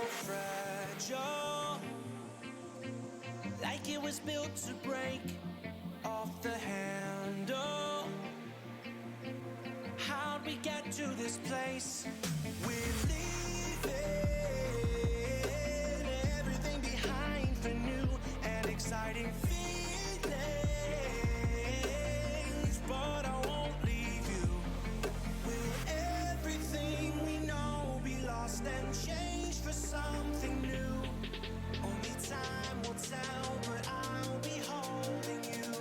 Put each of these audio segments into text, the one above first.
fragile, like it was built to break off the handle. How'd we get to this place? We're leaving everything behind for new and exciting feelings, but I won't leave you. Will everything we know be lost and changed for something new? Only time will tell, but I'll be holding you.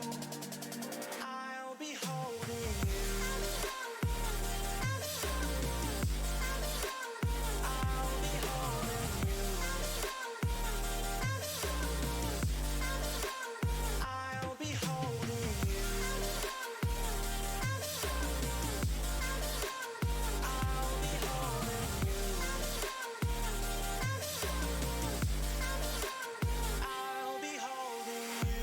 I'll be holding you. I'll be holding you. I'll be holding you. I'll be holding you. I'll be holding you.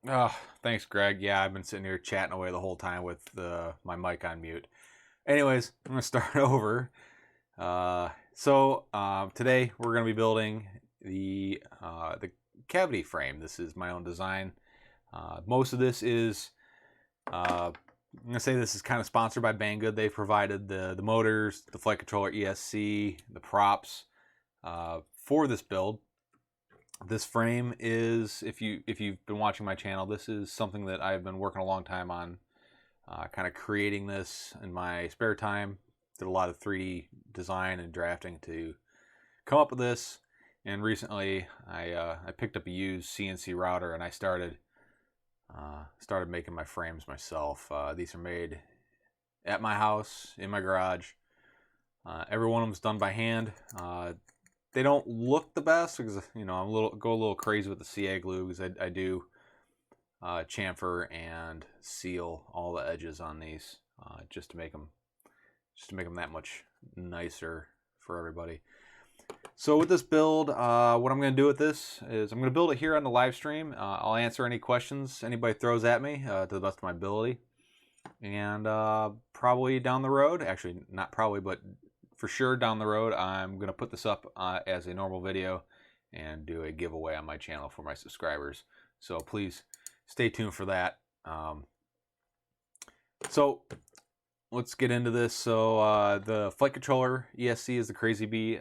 Oh, thanks, Greg. Yeah, I've been sitting here chatting away the whole time with my mic on mute. Anyways, I'm gonna start over. Today we're gonna be building the cavity frame. This is my own design. Most of this is I'm gonna say this is kind of sponsored by Banggood. They provided the motors, the flight controller ESC, the props for this build. This frame is, if you've been watching my channel, this is something that I've been working a long time on, kind of creating this in my spare time. Did a lot of 3D design and drafting to come up with this. And recently, I picked up a used CNC router and I started making my frames myself. These are made at my house, in my garage. Every one of them's done by hand. They don't look the best because, you know, go a little crazy with the CA glue because I do chamfer and seal all the edges on these just to make them that much nicer for everybody. So with this build, what I'm going to do with this is I'm going to build it here on the live stream. I'll answer any questions anybody throws at me to the best of my ability. And probably down the road, actually not probably, but for sure down the road, I'm going to put this up as a normal video and do a giveaway on my channel for my subscribers. So please stay tuned for that. So let's get into this. So the flight controller ESC is the Crazy Bee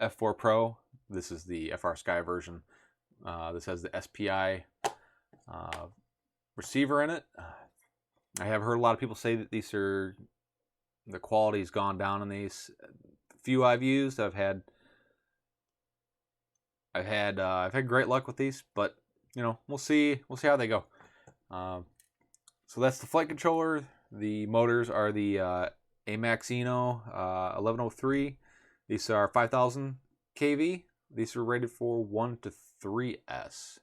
F4 Pro. This is the FR Sky version. This has the SPI receiver in it. I have heard a lot of people say that these are, the quality's gone down in these. Few I've used, I've had great luck with these, but you know, we'll see how they go. So that's the flight controller. The motors are the Amaxino 1103. These are 5,000 kV. These are rated for 1 to 3S.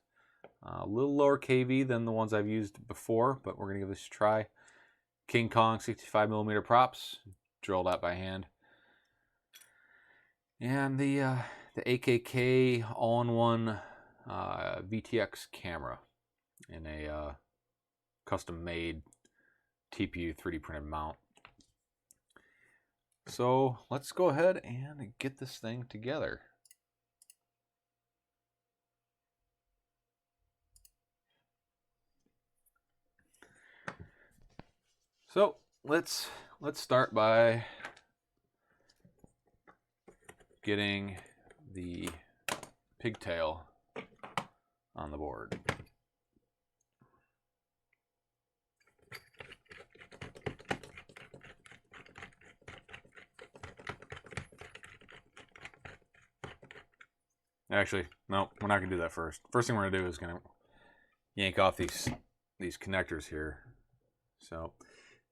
A little lower kV than the ones I've used before, but we're going to give this a try. King Kong 65mm props, drilled out by hand. And the AKK all-in-one VTX camera in a custom-made TPU 3D printed mount. So let's go ahead and get this thing together. So let's start by getting the pigtail on the board. Actually, no, we're not gonna do that first. First thing we're gonna do is gonna yank off these connectors here. So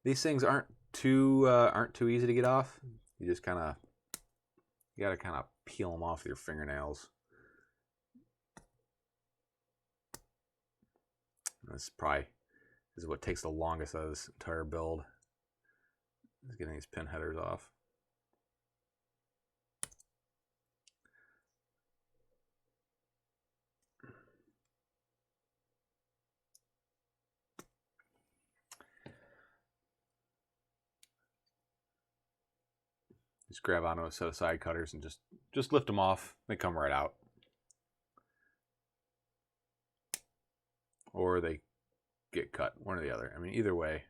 these things aren't too easy to get off. You just gotta kind of peel them off with your fingernails. This is what takes the longest out of this entire build, is getting these pin headers off. Just grab onto a set of side cutters and just lift them off. They come right out. Or they get cut, one or the other. I mean, either way,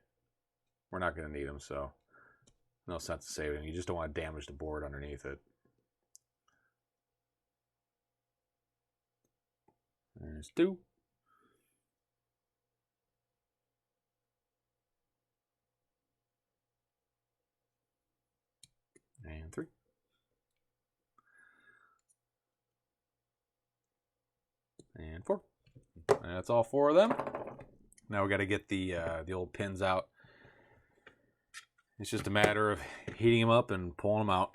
we're not going to need them, so no sense in saving them. You just don't want to damage the board underneath it. There's 2. And 3. And 4. And that's all 4 of them. Now we got to get the old pins out. It's just a matter of heating them up and pulling them out.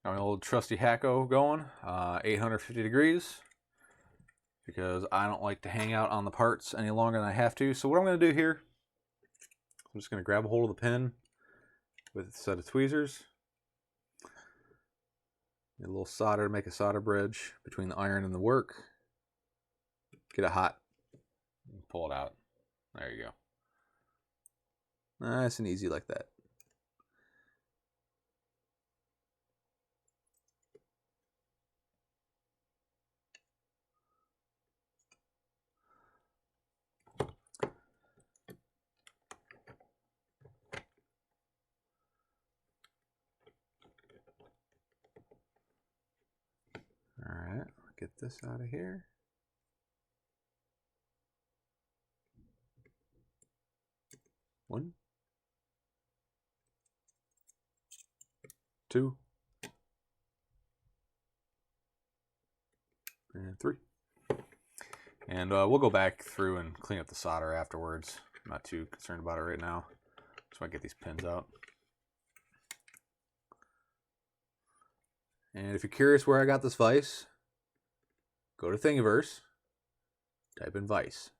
Got my old trusty Hacko going, 850 degrees, because I don't like to hang out on the parts any longer than I have to. So what I'm going to do here, I'm just going to grab a hold of the pin with a set of tweezers. Get a little solder to make a solder bridge between the iron and the work. Get it hot and pull it out. There you go. Nice and easy like that. Alright, get this out of here. One, 2, and 3. And we'll go back through and clean up the solder afterwards. I'm not too concerned about it right now. Just want to get these pins out. And if you're curious where I got this vise, go to Thingiverse, type in vise.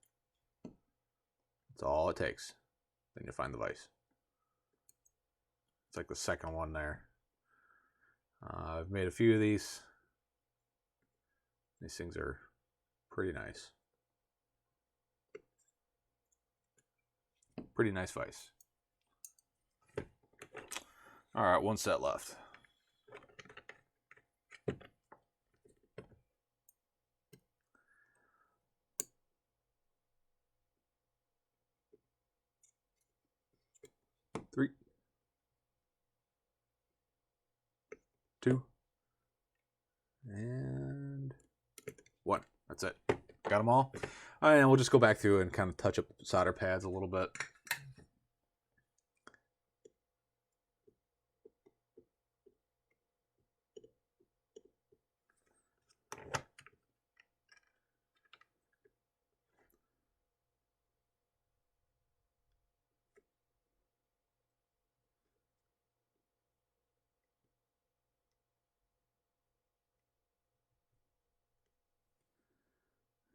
That's all it takes. Then you'll find the vise. It's like the second one there. I've made a few of these. These things are pretty nice. Pretty nice vise. All right, one set left. Three, two, and one. That's it. Got them all? All right, and we'll just go back through and kind of touch up solder pads a little bit.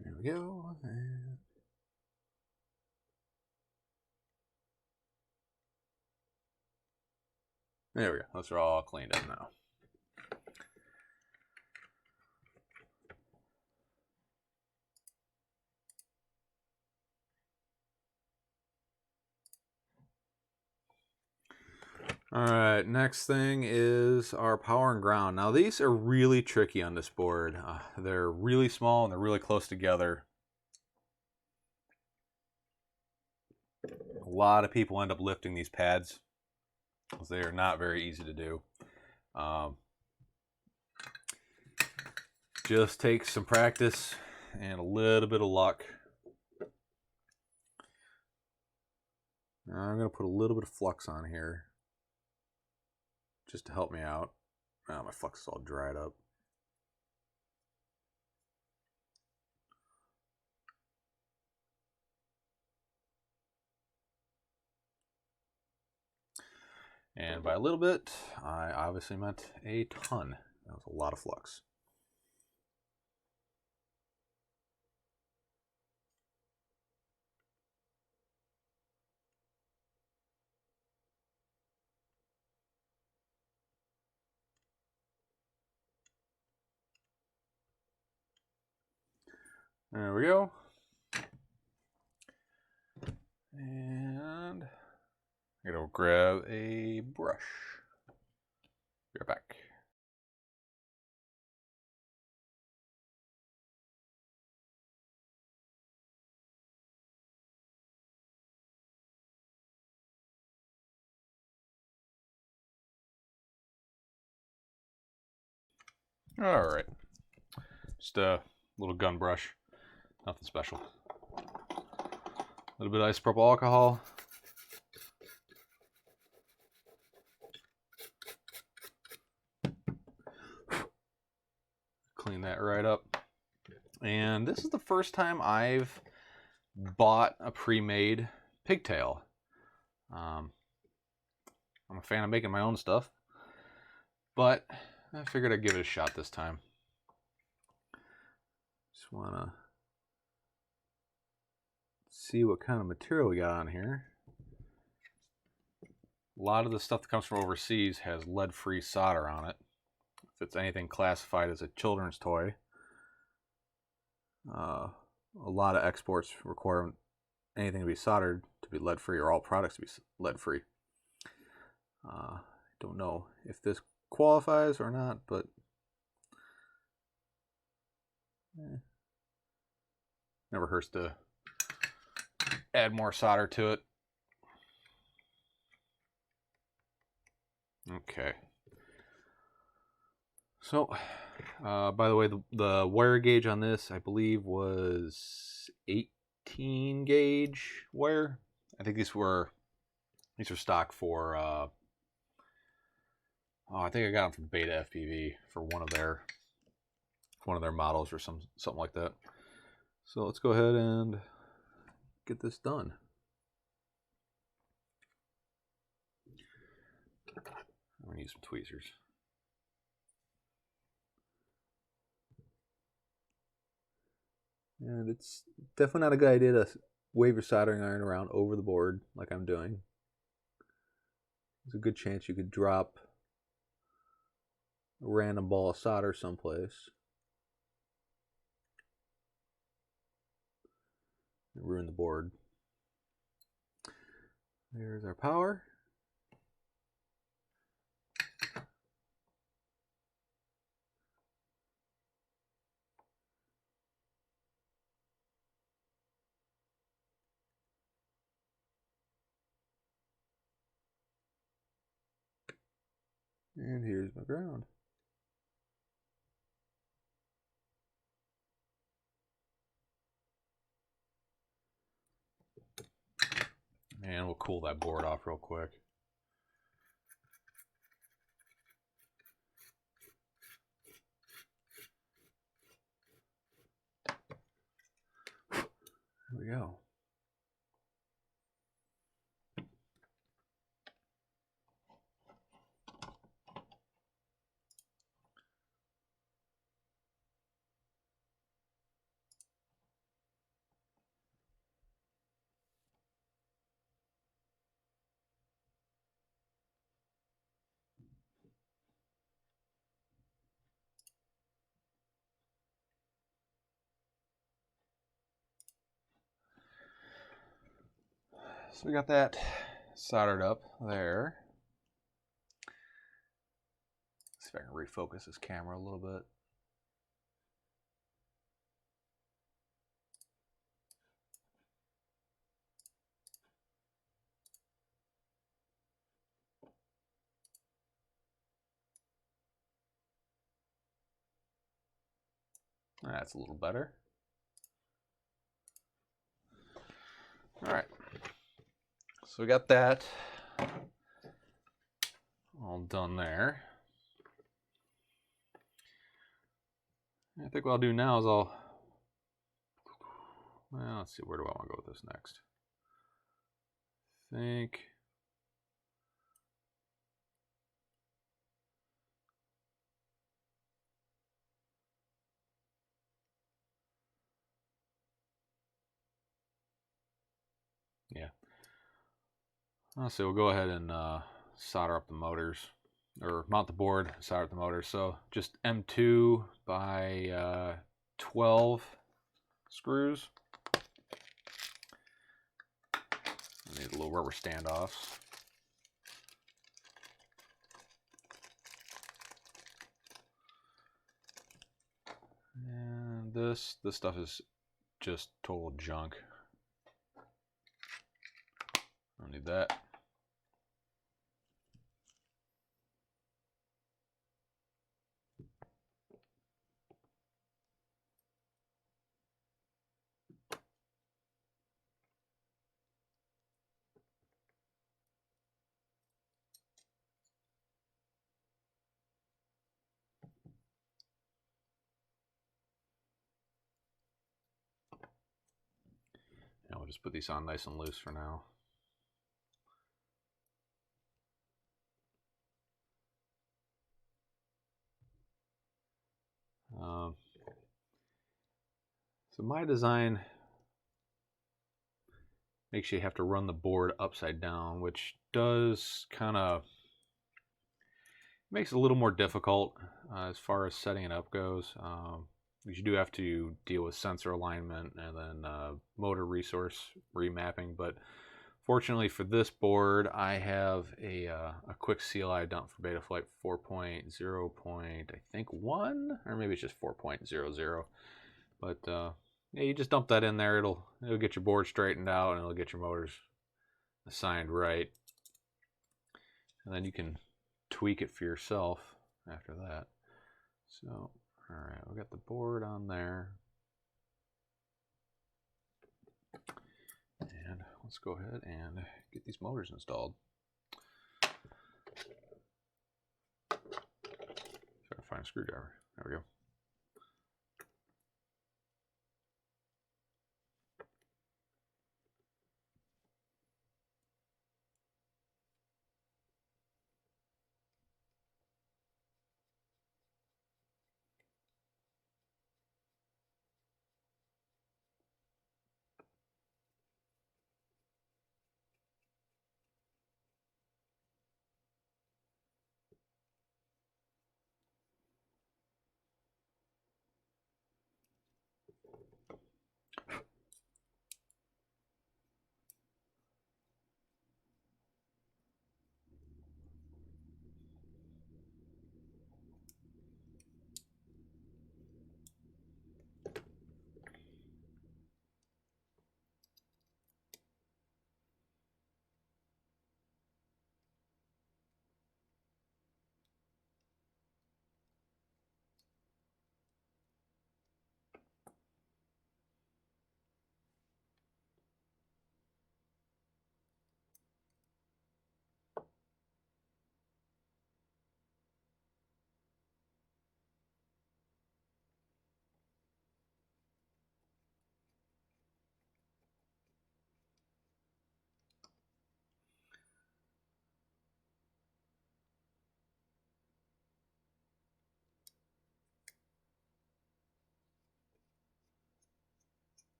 There we go. And there we go. Those are all cleaned up now. All right, next thing is our power and ground. Now these are really tricky on this board. They're really small and they're really close together. A lot of people end up lifting these pads because they are not very easy to do. Just takes some practice and a little bit of luck. Now I'm going to put a little bit of flux on here just to help me out. Oh, my flux is all dried up. And by a little bit, I obviously meant a ton. That was a lot of flux. There we go. And I'm gonna grab a brush. Be right back. All right, just a little gun brush, nothing special. A little bit of isopropyl alcohol. Clean that right up. And this is the first time I've bought a pre-made pigtail. I'm a fan of making my own stuff, but I figured I'd give it a shot this time. Just want to see what kind of material we got on here. A lot of the stuff that comes from overseas has lead-free solder on it. If it's anything classified as a children's toy, a lot of exports require anything to be soldered to be lead-free, or all products to be lead-free. I don't know if this qualifies or not, but never hurts to add more solder to it. Okay. So, by the way, the wire gauge on this, I believe, was 18 gauge wire. I think these were stock for. I think I got them from Beta FPV for one of their models or something like that. So let's go ahead and get this done. I'm gonna use some tweezers. And it's definitely not a good idea to wave your soldering iron around over the board like I'm doing. There's a good chance you could drop a random ball of solder someplace and ruin the board. There's our power. And here's my ground. And we'll cool that board off real quick. There we go. So we got that soldered up there. Let's see if I can refocus this camera a little bit. That's a little better. All right. So we got that all done there. I think what I'll do now is well, let's see, where do I want to go with this next? I think yeah. So we'll go ahead and solder up the motors, or mount the board, solder up the motors. So just M2 by 12 screws. I need a little rubber standoffs. And this stuff is just total junk. I don't need that. And we'll just put these on nice and loose for now. So my design makes you have to run the board upside down, which does kind of makes it a little more difficult as far as setting it up goes. You do have to deal with sensor alignment and then motor resource remapping, but fortunately for this board, I have a quick CLI dump for Betaflight 4.0. I think 1, or maybe it's just 4.00. But yeah, you just dump that in there. It'll get your board straightened out and it'll get your motors assigned right, and then you can tweak it for yourself after that. So, all right, we got the board on there, and let's go ahead and get these motors installed. Try to find a screwdriver. There we go.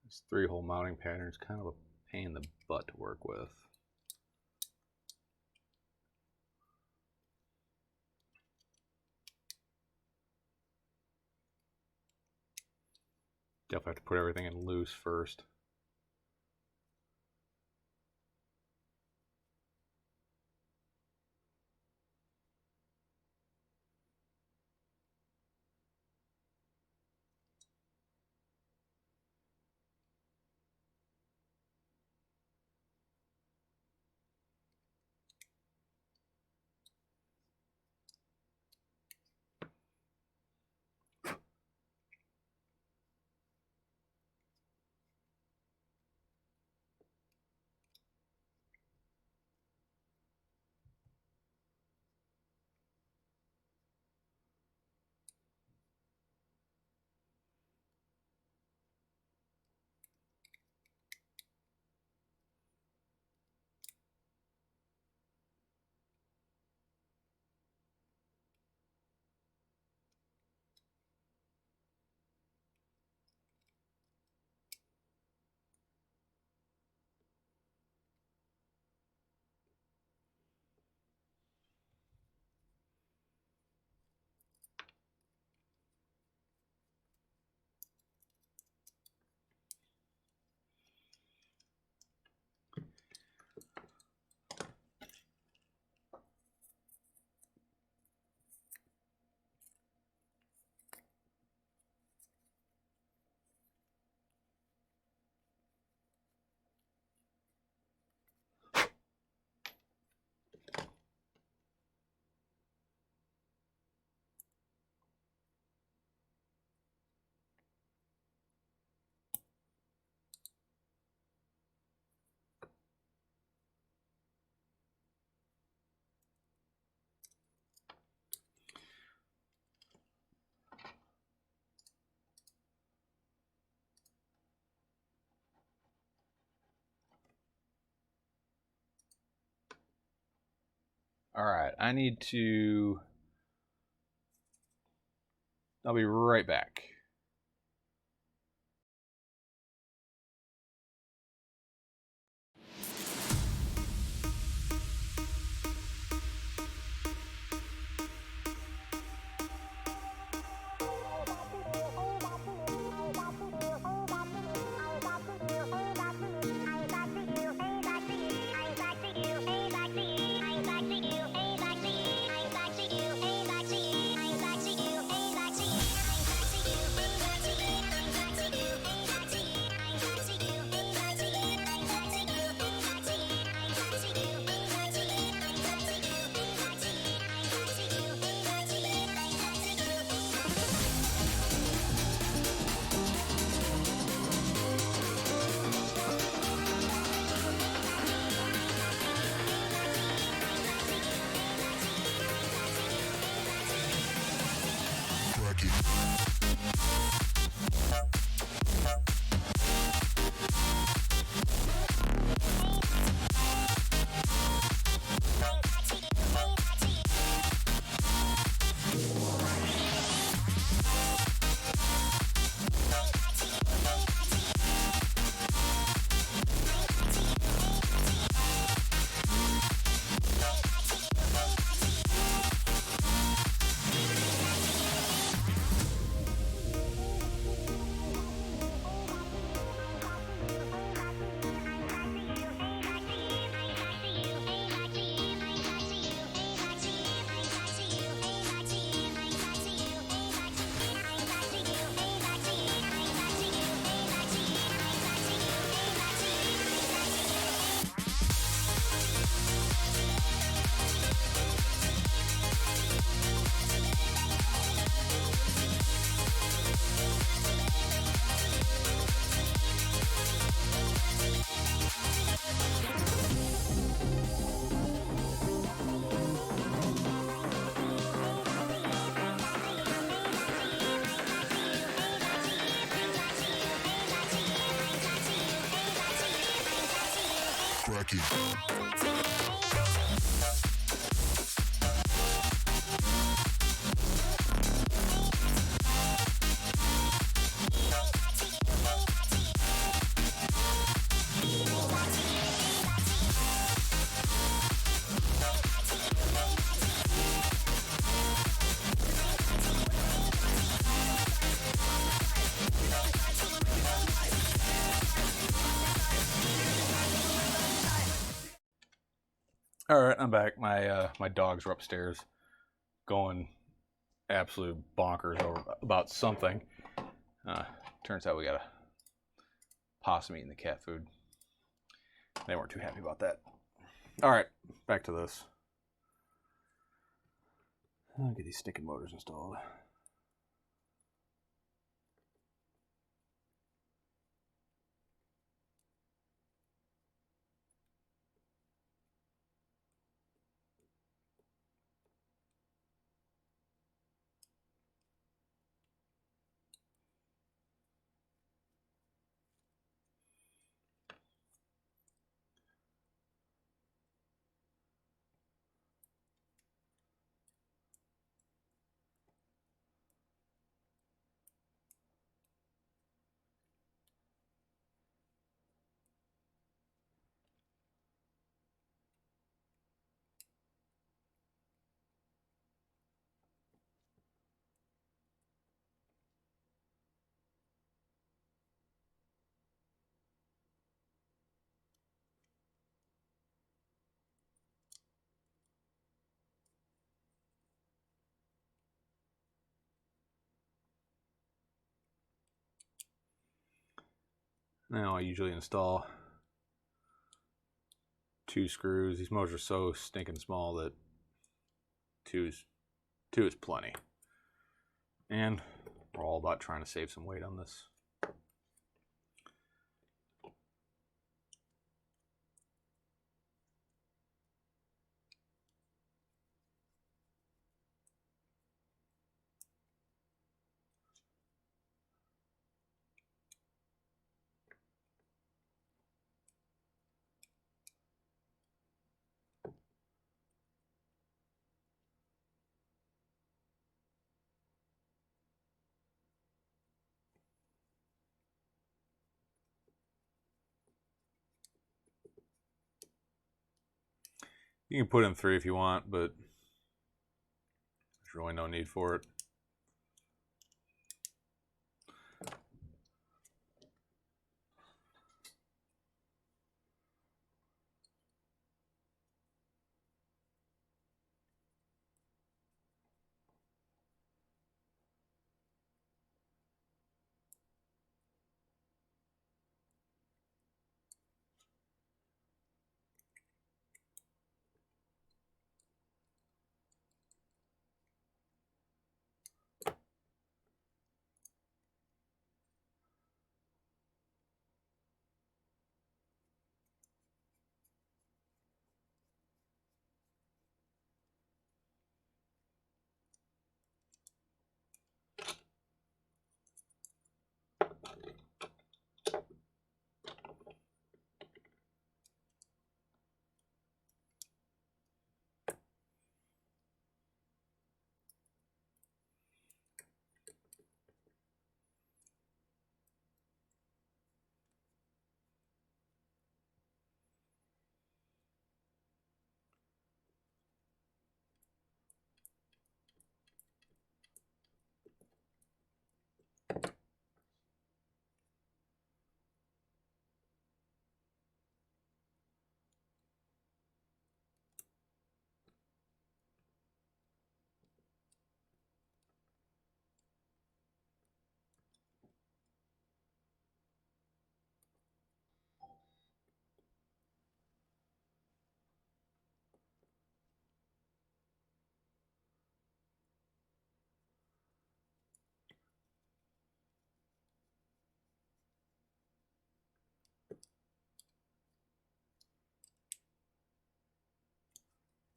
This 3-hole mounting pattern is kind of a pain in the butt to work with. Definitely have to put everything in loose first. All right, I'll be right back. Cracky. All right, I'm back. My dogs were upstairs going absolute bonkers over about something. Turns out we got a possum eating the cat food. They weren't too happy about that. All right, back to this. I'll get these stinking motors installed. Now I usually install 2 screws. These motors are so stinking small that two is plenty. And we're all about trying to save some weight on this. You can put in 3 if you want, but there's really no need for it.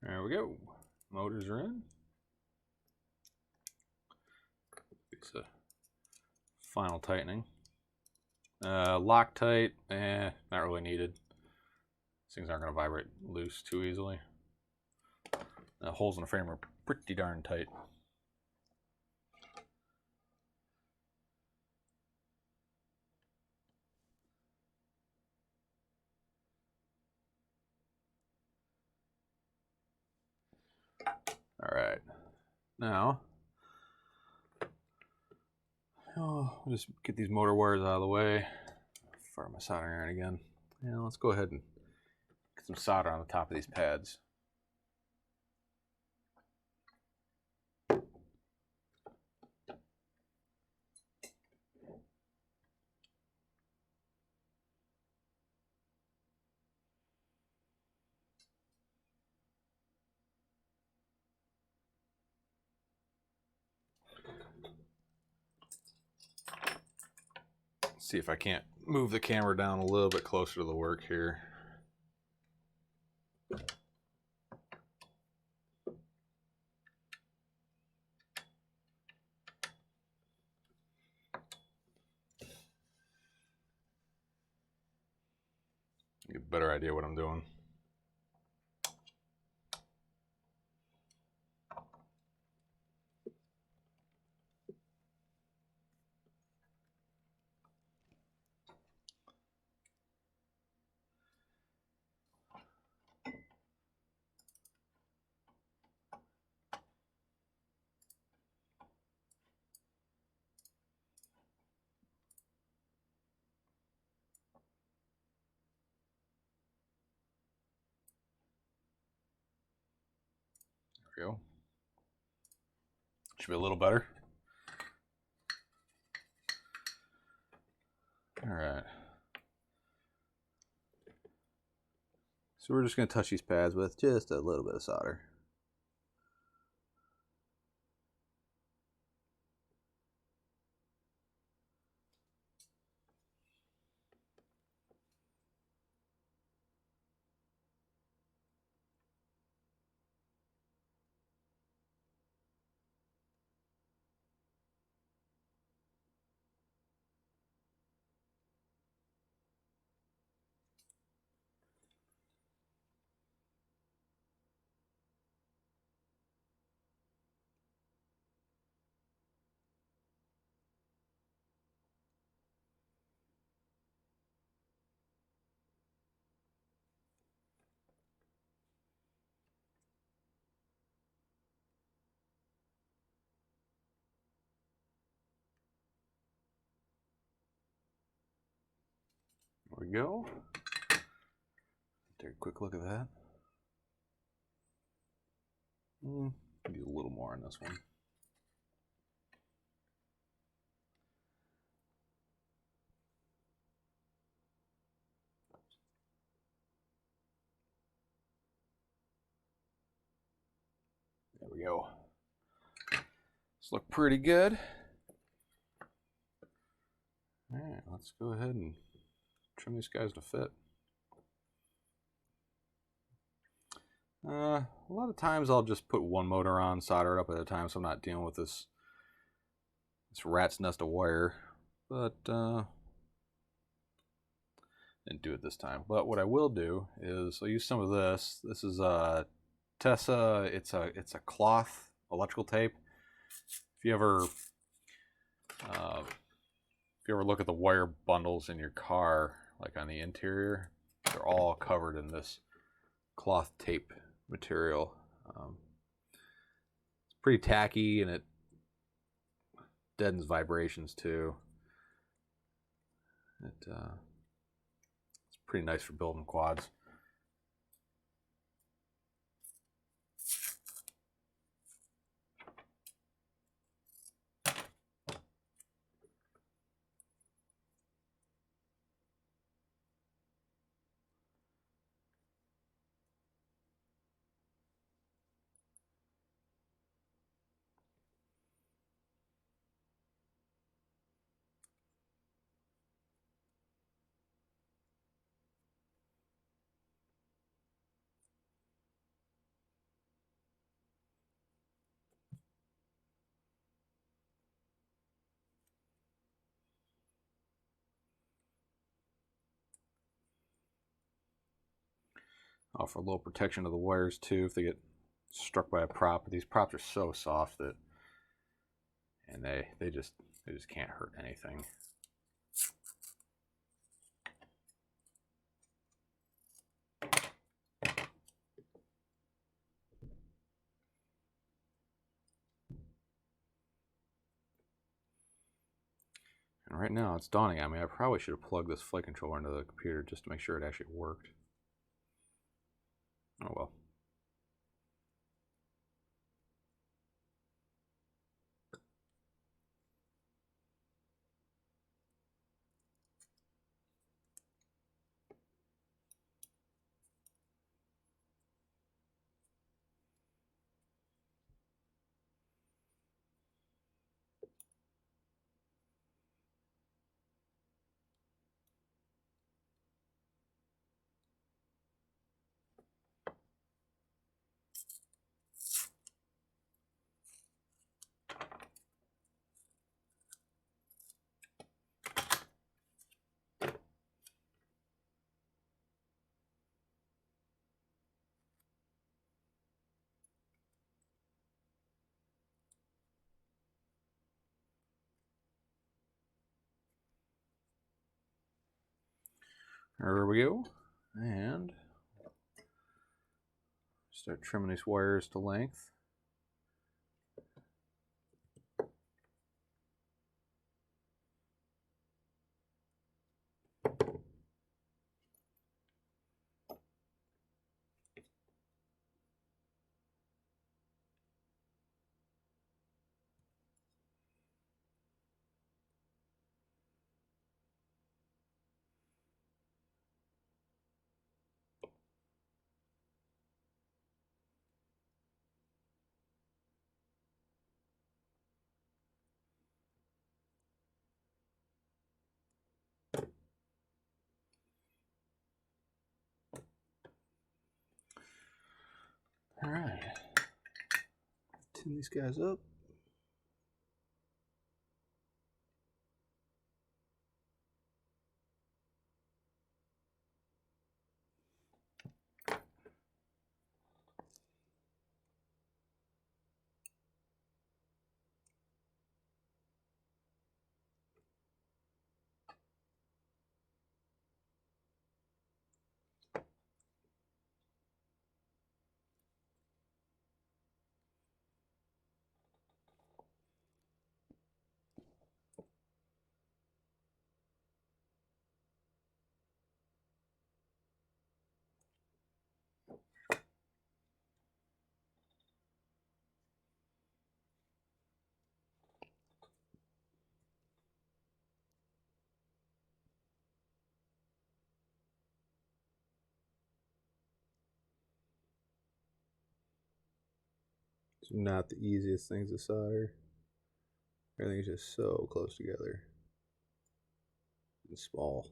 There we go. Motors are in. It's a final tightening. Loctite, not really needed. These things aren't going to vibrate loose too easily. The holes in the frame are pretty darn tight. All right, now I'll just get these motor wires out of the way. Fire my soldering iron again. Yeah, let's go ahead and get some solder on the top of these pads. see if I can't move the camera down a little bit closer to the work here. Get a better idea what I'm doing. There we go. Should be a little better. All right. So we're just going to touch these pads with just a little bit of solder. There we go. Take a quick look at that. Do a little more on this one. There we go. This look pretty good. All right, let's go ahead and trim these guys to fit. A lot of times I'll just put one motor on, solder it up at a time, so I'm not dealing with this rat's nest of wire. But didn't do it this time. But what I will do is I'll use some of this. This is Tessa. It's a cloth electrical tape. If you ever look at the wire bundles in your car, like on the interior, they're all covered in this cloth tape material. It's pretty tacky and it deadens vibrations too. It's pretty nice for building quads. Offer a little protection to the wires too if they get struck by a prop. But these props are so soft that, and they just can't hurt anything. And right now it's dawning on me, I probably should have plugged this flight controller into the computer just to make sure it actually worked. Oh well. There we go. And start trimming these wires to length. All right. Tin these guys up. It's not the easiest things to solder. Everything's just so close together and small.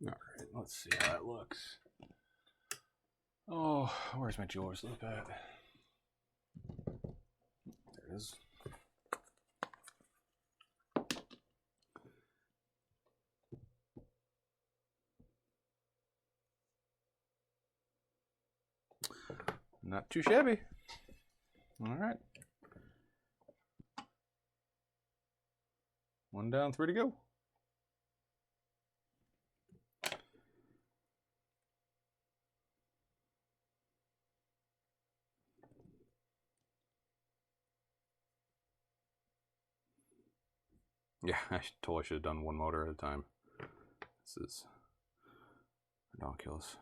All right, let's see how that looks. Oh, where's my jeweler's loop at? There it is. Not too shabby. All right. 1 down, 3 to go. Yeah, I totally should have done 1 motor at a time. This is ridiculous.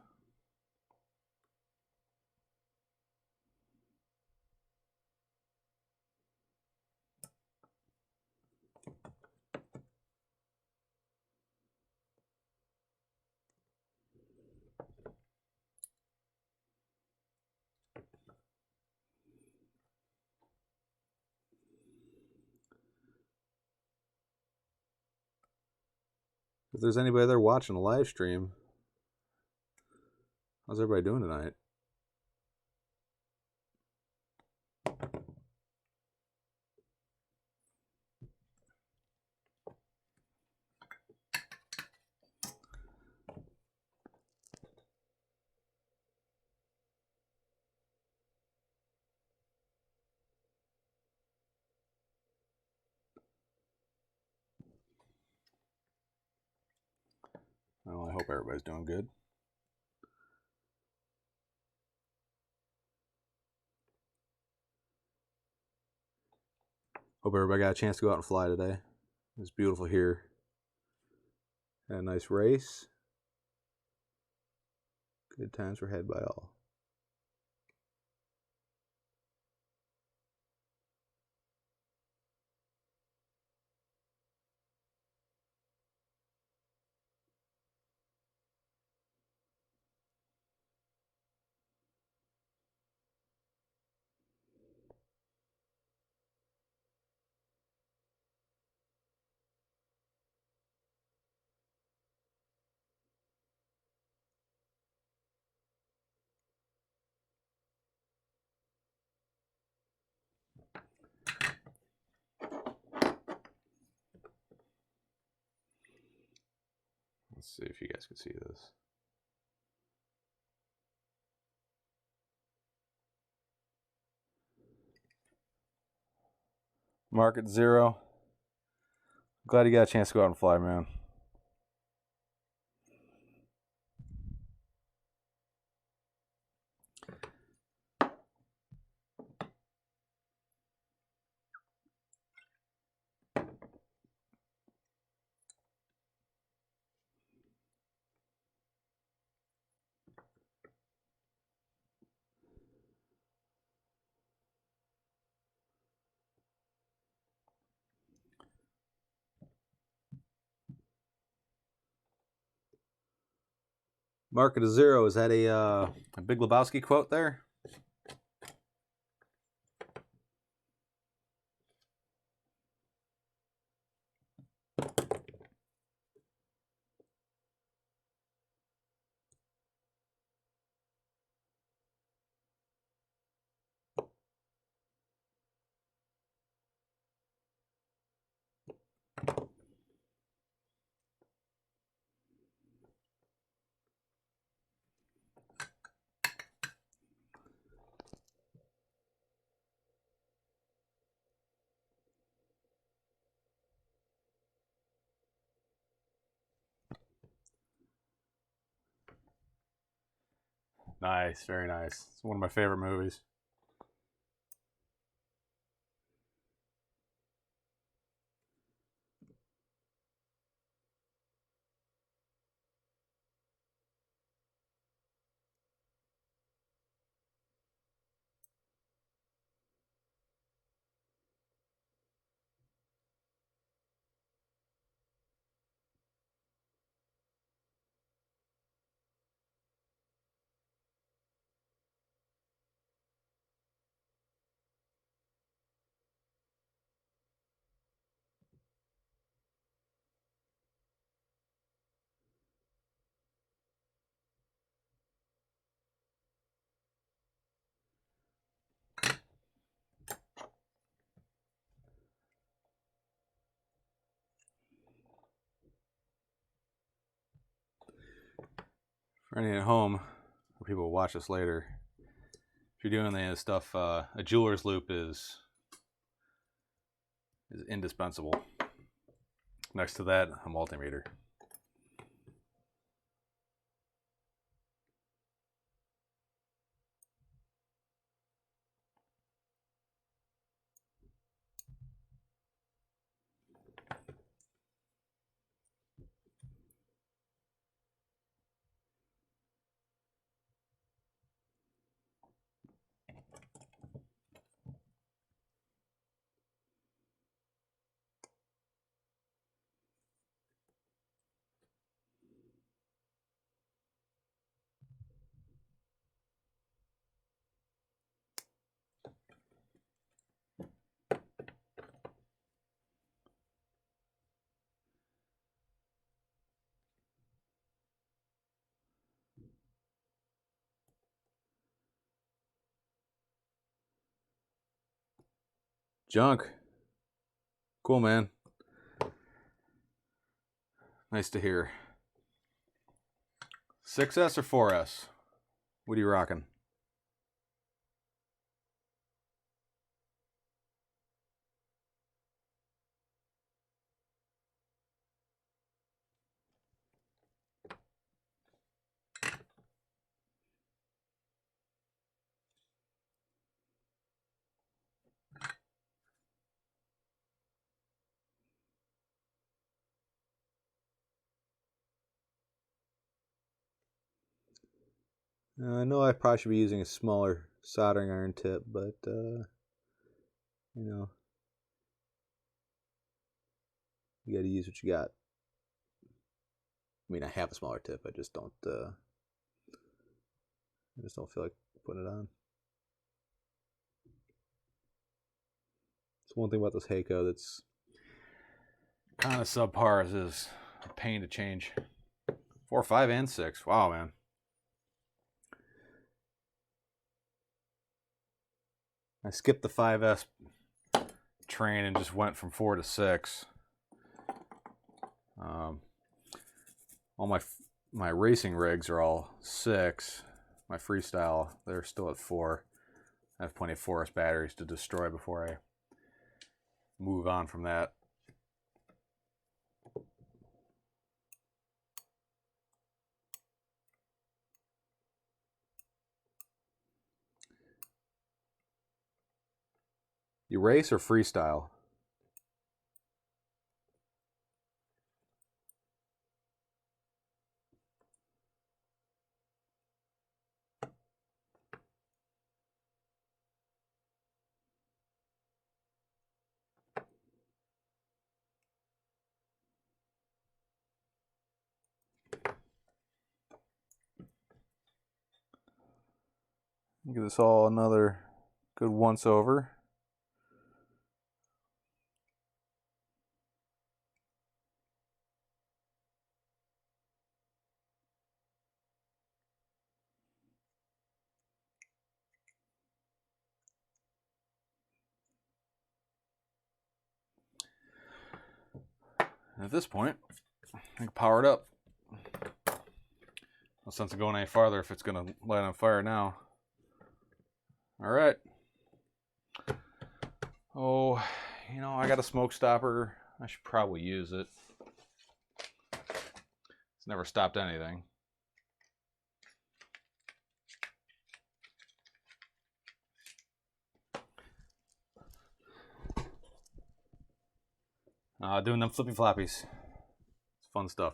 If there's anybody there watching the live stream, how's everybody doing tonight? Well, I hope everybody's doing good. Hope everybody got a chance to go out and fly today. It's beautiful here. Had a nice race. Good times were had by all. Let's see if you guys can see this. Mark at 0. Glad you got a chance to go out and fly, man. Mark at 0. Is that a Big Lebowski quote there? Nice, very nice. It's one of my favorite movies. For any at home, or people will watch this later, if you're doing any of this stuff, a jeweler's loop is indispensable. Next to that, a multimeter. Junk. Cool, man. Nice to hear. 6S or 4S? What are you rocking? I know I probably should be using a smaller soldering iron tip, but, you know, you gotta use what you got. I mean, I have a smaller tip, I just don't feel like putting it on. It's one thing about this Heiko that's kind of subpar is a pain to change. 4, 5, and 6. Wow, man. I skipped the 5S train and just went from 4 to 6. all my racing rigs are all 6. My freestyle, they're still at 4. I have plenty of forest batteries to destroy before I move on from that. You race or freestyle? Give this all another good once over. And at this point, I can power it up. No sense of going any farther if it's going to light on fire now. All right. Oh, you know, I got a smoke stopper. I should probably use it. It's never stopped anything. Doing them flippy floppies. It's fun stuff.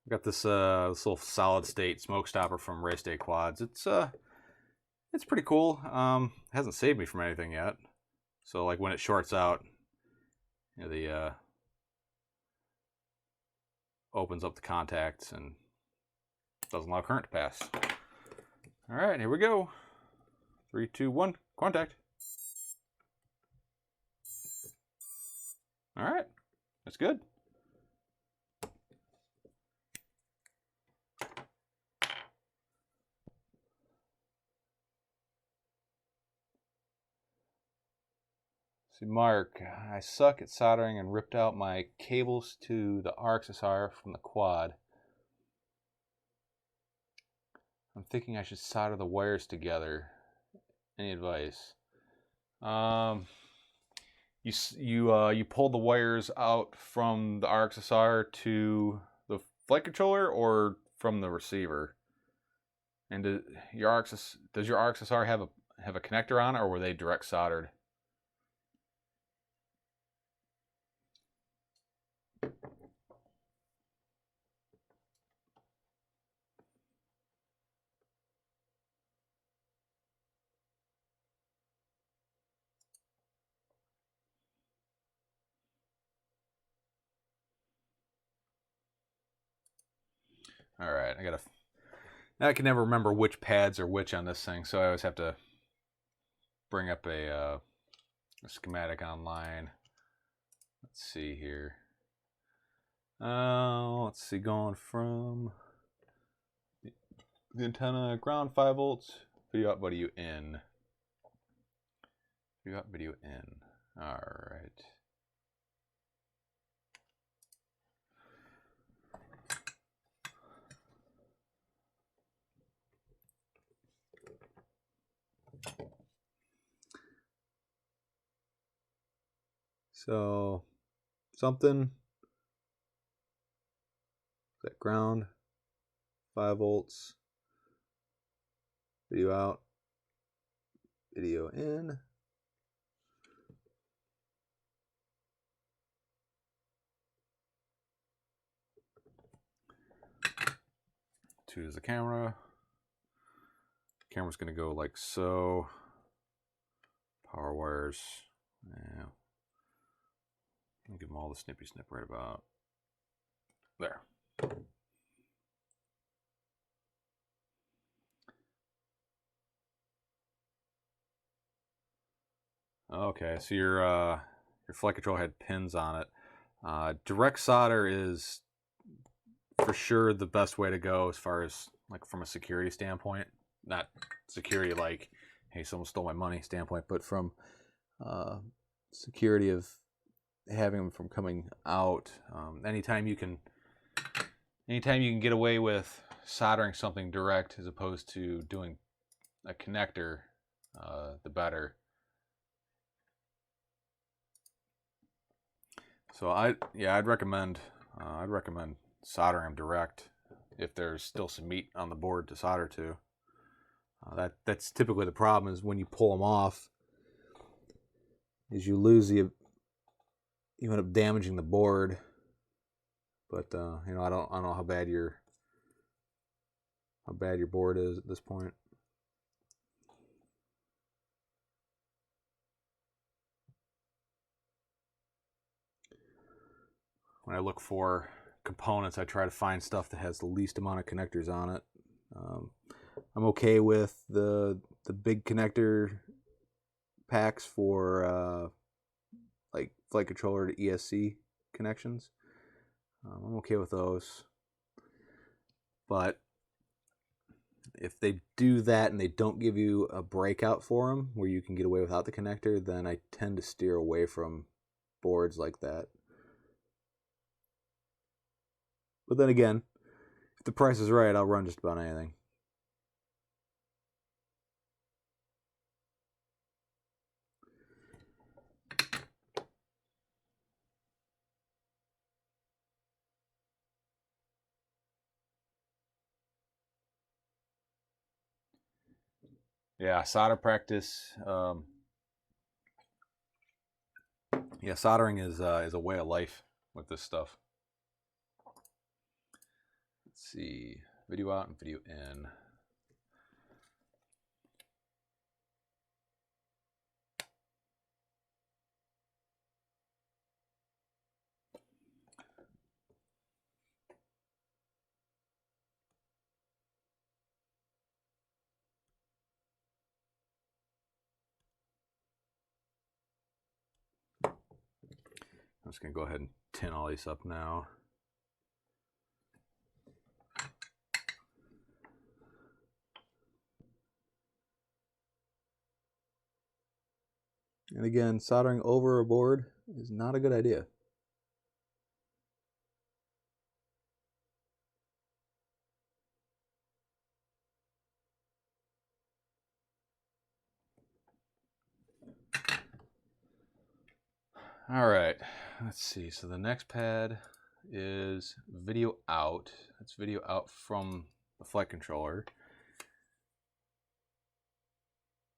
I got this this little solid state smoke stopper from Race Day Quads. It's pretty cool. It hasn't saved me from anything yet. So like when it shorts out, you know, the opens up the contacts and doesn't allow current to pass. All right, here we go. 3, 2, 1, contact. All right, that's good. See, Mark, I suck at soldering and ripped out my cables to the RxSR from the quad. I'm thinking I should solder the wires together. Any advice? You pulled the wires out from the RxSR to the flight controller or from the receiver? And does your RxSR have a connector on it, or were they direct soldered? All right, I can never remember which pads are which on this thing, so I always have to bring up a schematic online. Let's see here. Let's see, going from the antenna ground 5 volts, video out, video in. Video out, video in. All right. So something, that ground, 5 volts, video out, video in. Two is the camera. Camera's gonna go like so. Power wires. Yeah. I'll give them all the snippy snip right about there. Okay, so your flight control had pins on it. Direct solder is for sure the best way to go as far as like from a security standpoint. Not security like, hey, someone stole my money standpoint, but from security of having them from coming out. Anytime you can, anytime you can get away with soldering something direct as opposed to doing a connector, the better. So I'd recommend soldering them direct if there's still some meat on the board to solder to. That's typically the problem, is when you pull them off, is you end up damaging the board. But you know, I don't know how bad your board is at this point. When I look for components, I try to find stuff that has the least amount of connectors on it. I'm okay with the big connector packs for like flight controller to ESC connections. I'm okay with those. But if they do that and they don't give you a breakout for them where you can get away without the connector, then I tend to steer away from boards like that. But then again, if the price is right, I'll run just about anything. Yeah, solder practice. Yeah, soldering is a way of life with this stuff. Let's see, video out and video in. I'm just going to go ahead and tin all these up now. And again, soldering over a board is not a good idea. All right, let's see. So the next pad is video out. That's video out from the flight controller.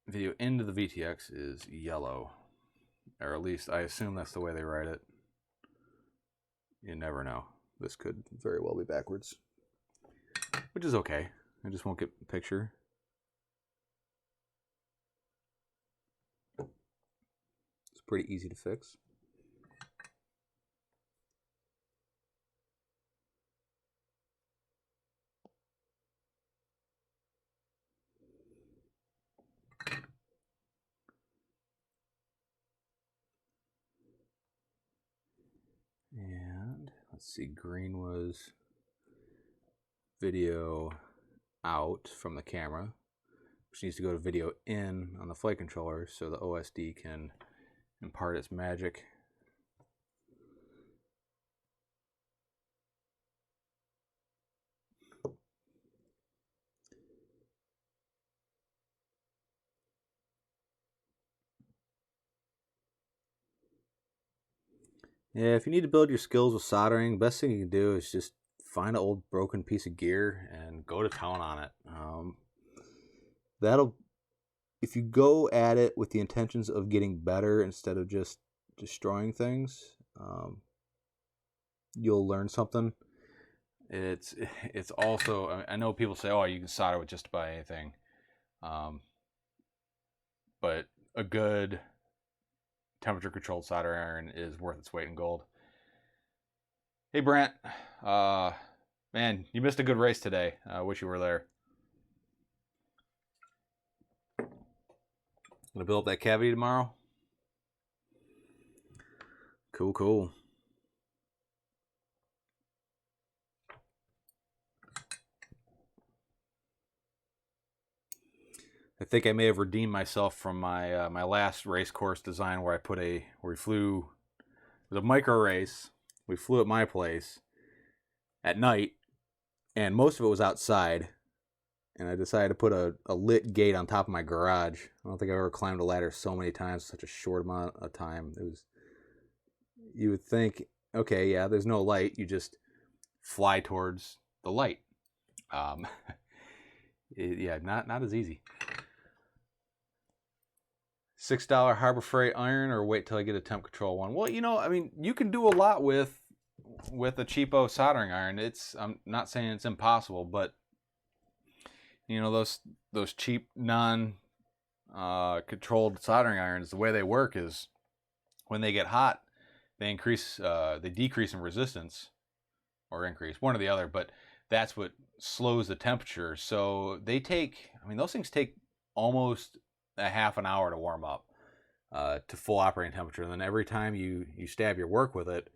Video into the VTX is yellow, or at least I assume that's the way they write it. You never know. This could very well be backwards, which is okay. I just won't get a picture. It's pretty easy to fix. And let's see, green was video out from the camera, which needs to go to video in on the flight controller so the OSD can impart its magic. Yeah, if you need to build your skills with soldering, best thing you can do is just find an old broken piece of gear and go to town on it. If you go at it with the intentions of getting better instead of just destroying things, you'll learn something. It's also, I know people say, oh, you can solder with just about anything, but a good temperature controlled solder iron is worth its weight in gold. Hey Brent, man, you missed a good race today. I wish you were there. Gonna build up that cavity tomorrow. Cool. I think I may have redeemed myself from my my last race course design where we flew. It was a micro race. We flew at my place at night, and most of it was outside. And I decided to put a lit gate on top of my garage. I don't think I've ever climbed a ladder so many times in such a short amount of time. It was, you would think, okay, yeah, there's no light. You just fly towards the light. Yeah, not as easy. $6 Harbor Freight iron, or wait till I get a temp control one. Well, you know, I mean, you can do a lot with a cheapo soldering iron. I'm not saying it's impossible, but you know, those cheap non controlled soldering irons, the way they work is when they get hot, they decrease in resistance, or increase, one or the other, but that's what slows the temperature. So those things take almost a half an hour to warm up to full operating temperature. And then every time you stab your work with it,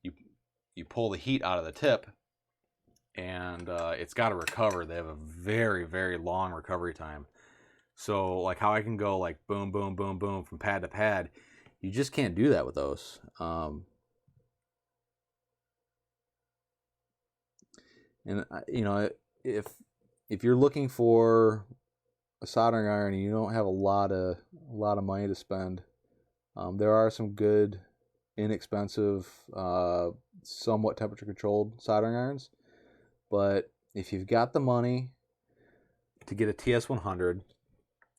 you pull the heat out of the tip, and it's got to recover. They have a very, very long recovery time. So like how I can go like boom, boom, boom, boom from pad to pad, you just can't do that with those. And you know, if you're looking for a soldering iron and you don't have a lot of money to spend, there are some good, inexpensive, somewhat temperature controlled soldering irons. But if you've got the money to get a TS100,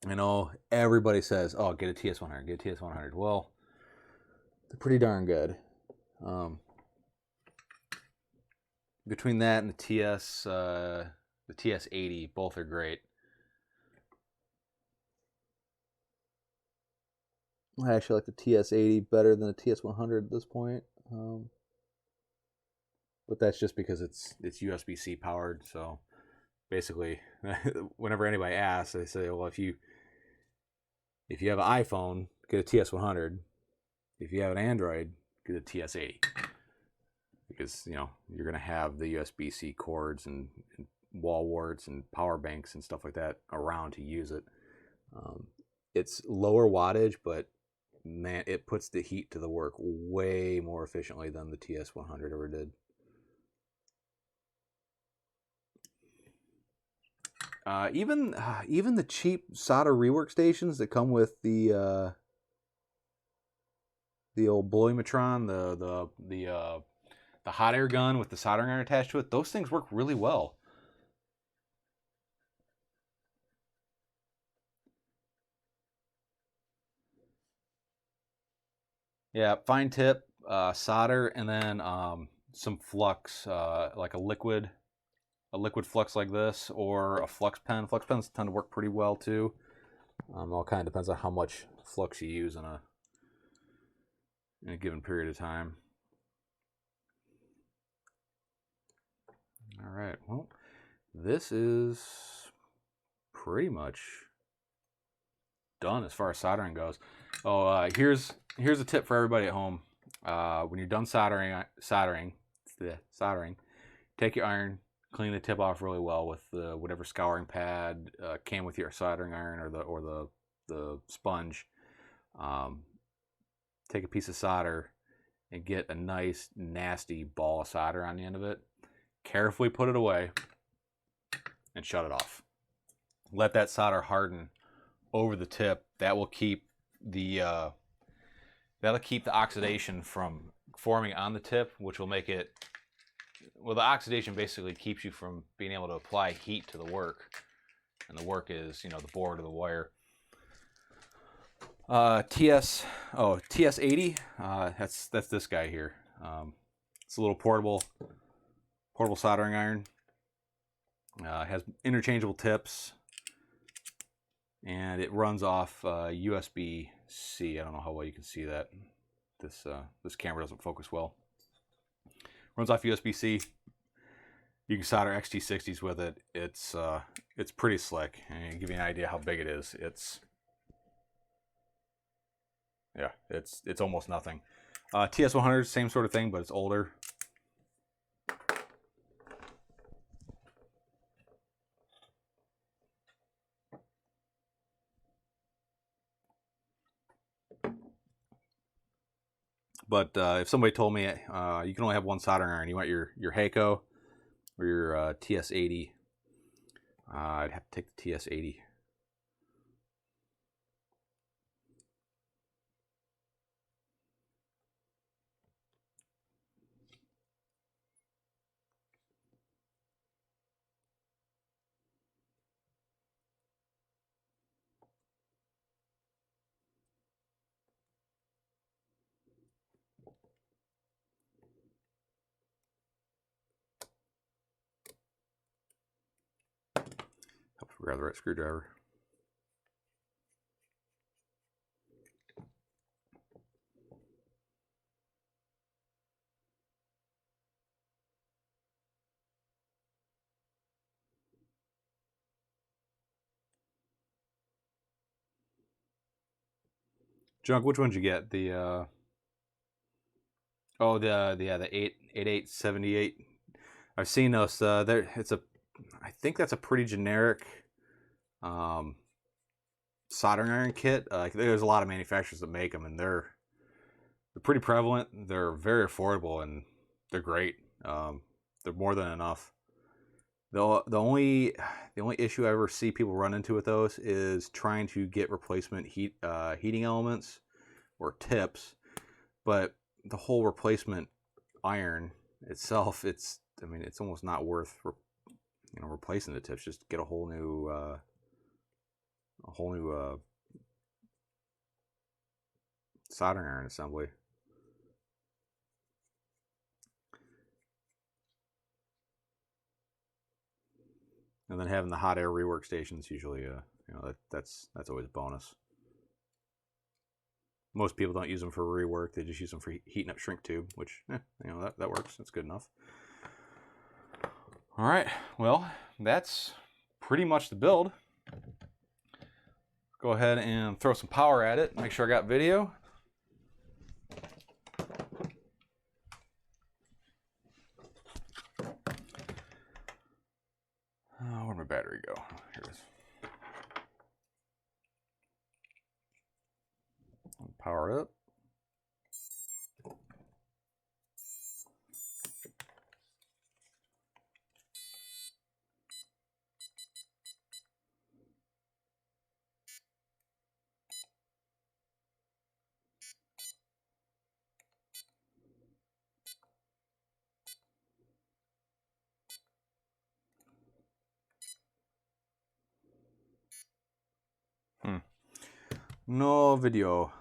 I know everybody says, "Oh, get a TS100, get a TS100." Well, they're pretty darn good. Between that and the TS80, both are great. I actually like the TS80 better than the TS100 at this point. But that's just because it's USB-C powered. So basically, whenever anybody asks, they say, well, if you have an iPhone, get a TS100. If you have an Android, get a TS80. Because, you know, you're going to have the USB-C cords and wall warts and power banks and stuff like that around to use it. It's lower wattage, but man, it puts the heat to the work way more efficiently than the TS100 ever did. Even the cheap solder rework stations that come with the old Blowimatron, the hot air gun with the soldering iron attached to it, those things work really well. Yeah, fine tip, solder, and then some flux, like a liquid flux like this, or a flux pen. Flux pens tend to work pretty well too. All kind of depends on how much flux you use in a given period of time. All right, well, this is pretty much done as far as soldering goes. Oh, here's a tip for everybody at home. When you're done soldering, take your iron, clean the tip off really well with whatever scouring pad came with your soldering iron, or the sponge. Take a piece of solder and get a nice nasty ball of solder on the end of it. Carefully put it away and shut it off. Let that solder harden over the tip. That will keep the oxidation from forming on the tip, which will make it, well, the oxidation basically keeps you from being able to apply heat to the work, and the work is, you know, the board or the wire. TS80, that's this guy here. It's a little portable soldering iron. It has interchangeable tips, and it runs off USB-C. I don't know how well you can see that. This camera doesn't focus well. Runs off USB-C. You can solder XT60s with it. It's pretty slick. And to give you an idea how big it is, it's almost nothing. TS100, same sort of thing, but it's older. But if somebody told me you can only have one soldering iron, you want your Heiko, or your TS80. I'd have to take the TS80. Helps grab the right screwdriver. Junk, which one'd you get? The the 8878. I've seen those. There, I think that's a pretty generic soldering iron kit. There's a lot of manufacturers that make them, and they're pretty prevalent. They're very affordable, and they're great. They're more than enough. The only issue I ever see people run into with those is trying to get replacement heating elements or tips, but the whole replacement iron itself, it's almost not worth replacing the tips. Just get a whole new soldering iron assembly. And then having the hot air rework stations usually, that's always a bonus. Most people don't use them for rework; they just use them for heating up shrink tube, which that works. That's good enough. All right, well, that's pretty much the build. Go ahead and throw some power at it. Make sure I got video. Where'd my battery go? Here it is. Power up. No video.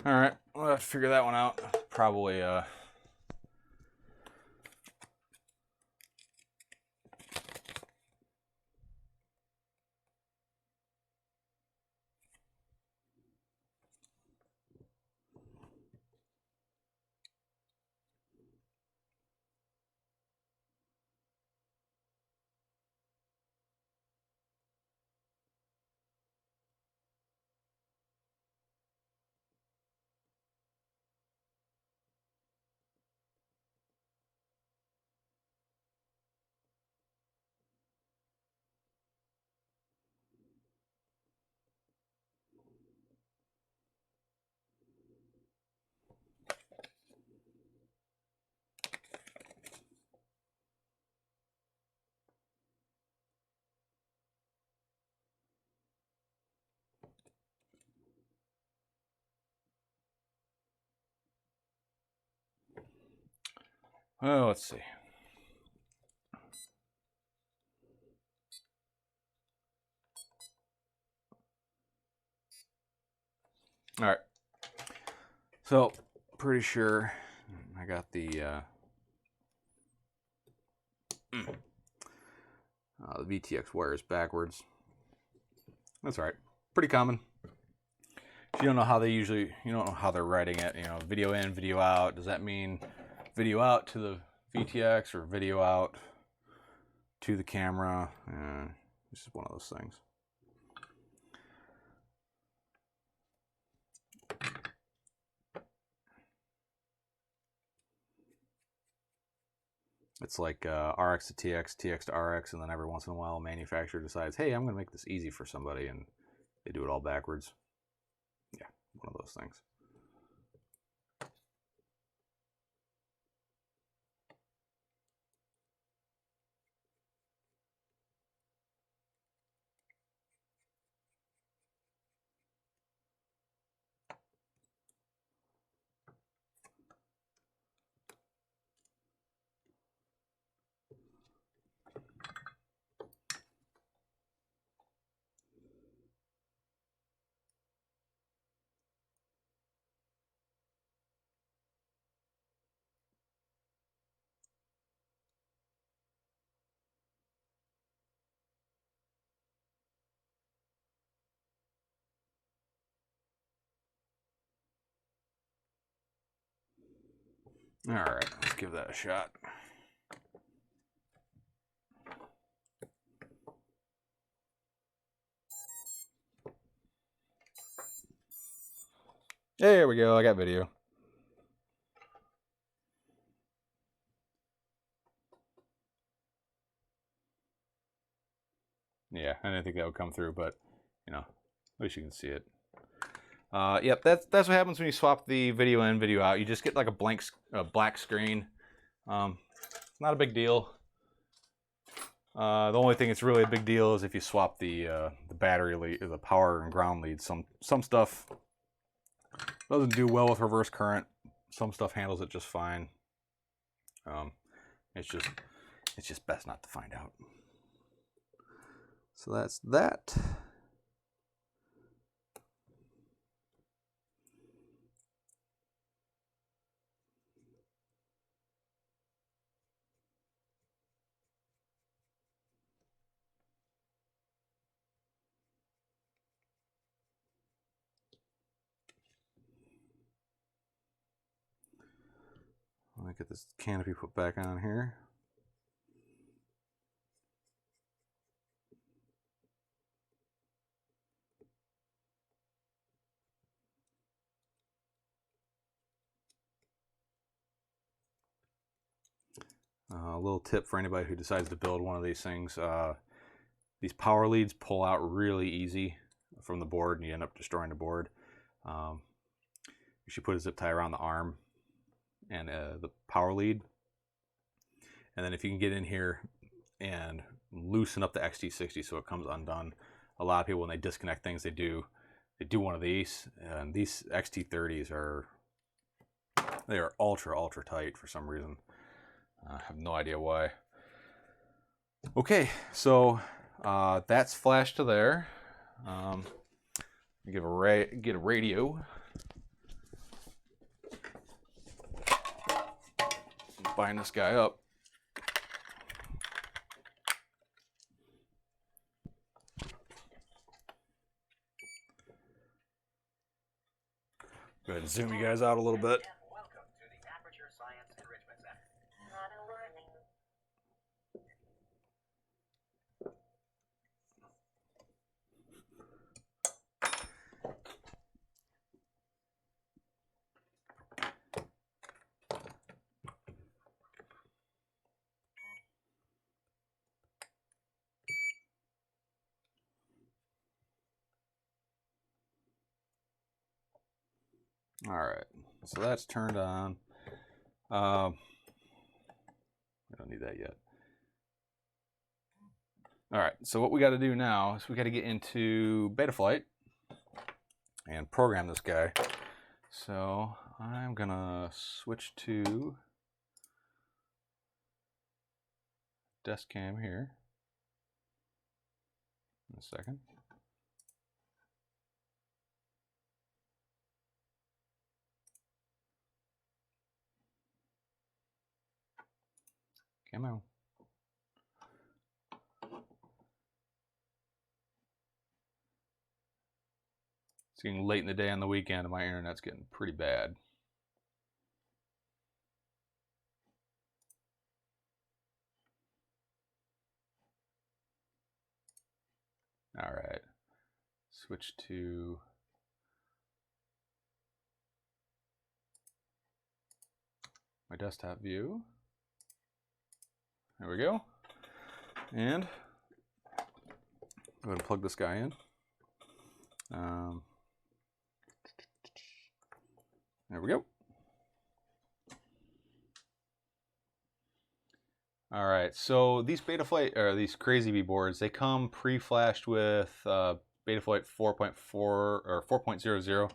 All right, we'll have to figure that one out. Probably, well, let's see. All right. So, pretty sure I got the VTX wires backwards. That's all right. Pretty common. If you don't know how you don't know how they're writing it. Video in, video out. Does that mean video out to the VTX or video out to the camera? This is one of those things. It's like RX to TX, TX to RX, and then every once in a while a manufacturer decides, hey, I'm going to make this easy for somebody, and they do it all backwards. Yeah, one of those things. All right, let's give that a shot. There we go, I got video. Yeah, I didn't think that would come through, but you know, at least you can see it. Yep, that's what happens when you swap the video in, video out. You just get like a black screen. Not a big deal. The only thing that's really a big deal is if you swap the battery lead, or the power and ground leads. Some stuff doesn't do well with reverse current. Some stuff handles it just fine. It's just best not to find out. So that's that. Let me get this canopy put back on here. A little tip for anybody who decides to build one of these things. These power leads pull out really easy from the board and you end up destroying the board. You should put a zip tie around the arm and the power lead. And then if you can get in here and loosen up the XT60 so it comes undone. A lot of people, when they disconnect things, they do one of these. And these XT30s are ultra tight for some reason. I have no idea why. Okay, so that's flashed to there. Get a radio. Bind this guy up. Go ahead and zoom you guys out a little bit. All right, so that's turned on. I don't need that yet. All right, so what we got to do now is we got to get into Betaflight and program this guy. So I'm gonna switch to desk cam here in a second. Come on. It's getting late in the day on the weekend and my internet's getting pretty bad. All right, switch to my desktop view. There we go. And go ahead and plug this guy in. There we go. All right, so these Betaflight or these Crazy Bee boards, they come pre-flashed with Betaflight 4.4 or 4.00,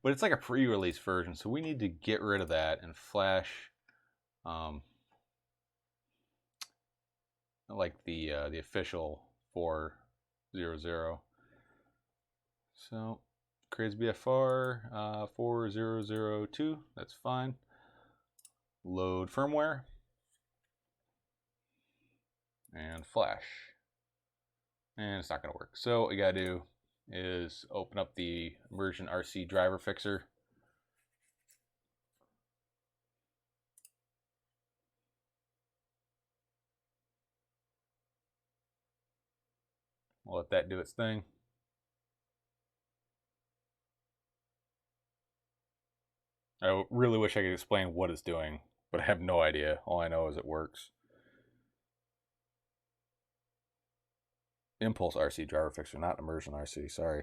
but it's like a pre-release version, so we need to get rid of that and flash like the official 4.00. So Crazy BFR 4002, that's fine. Load firmware and flash, and it's not going to work. So what we got to do is open up the Immersion RC driver fixer. We'll let that do its thing. I really wish I could explain what it's doing, but I have no idea. All I know is it works. Impulse RC driver fixer, not Immersion RC, sorry.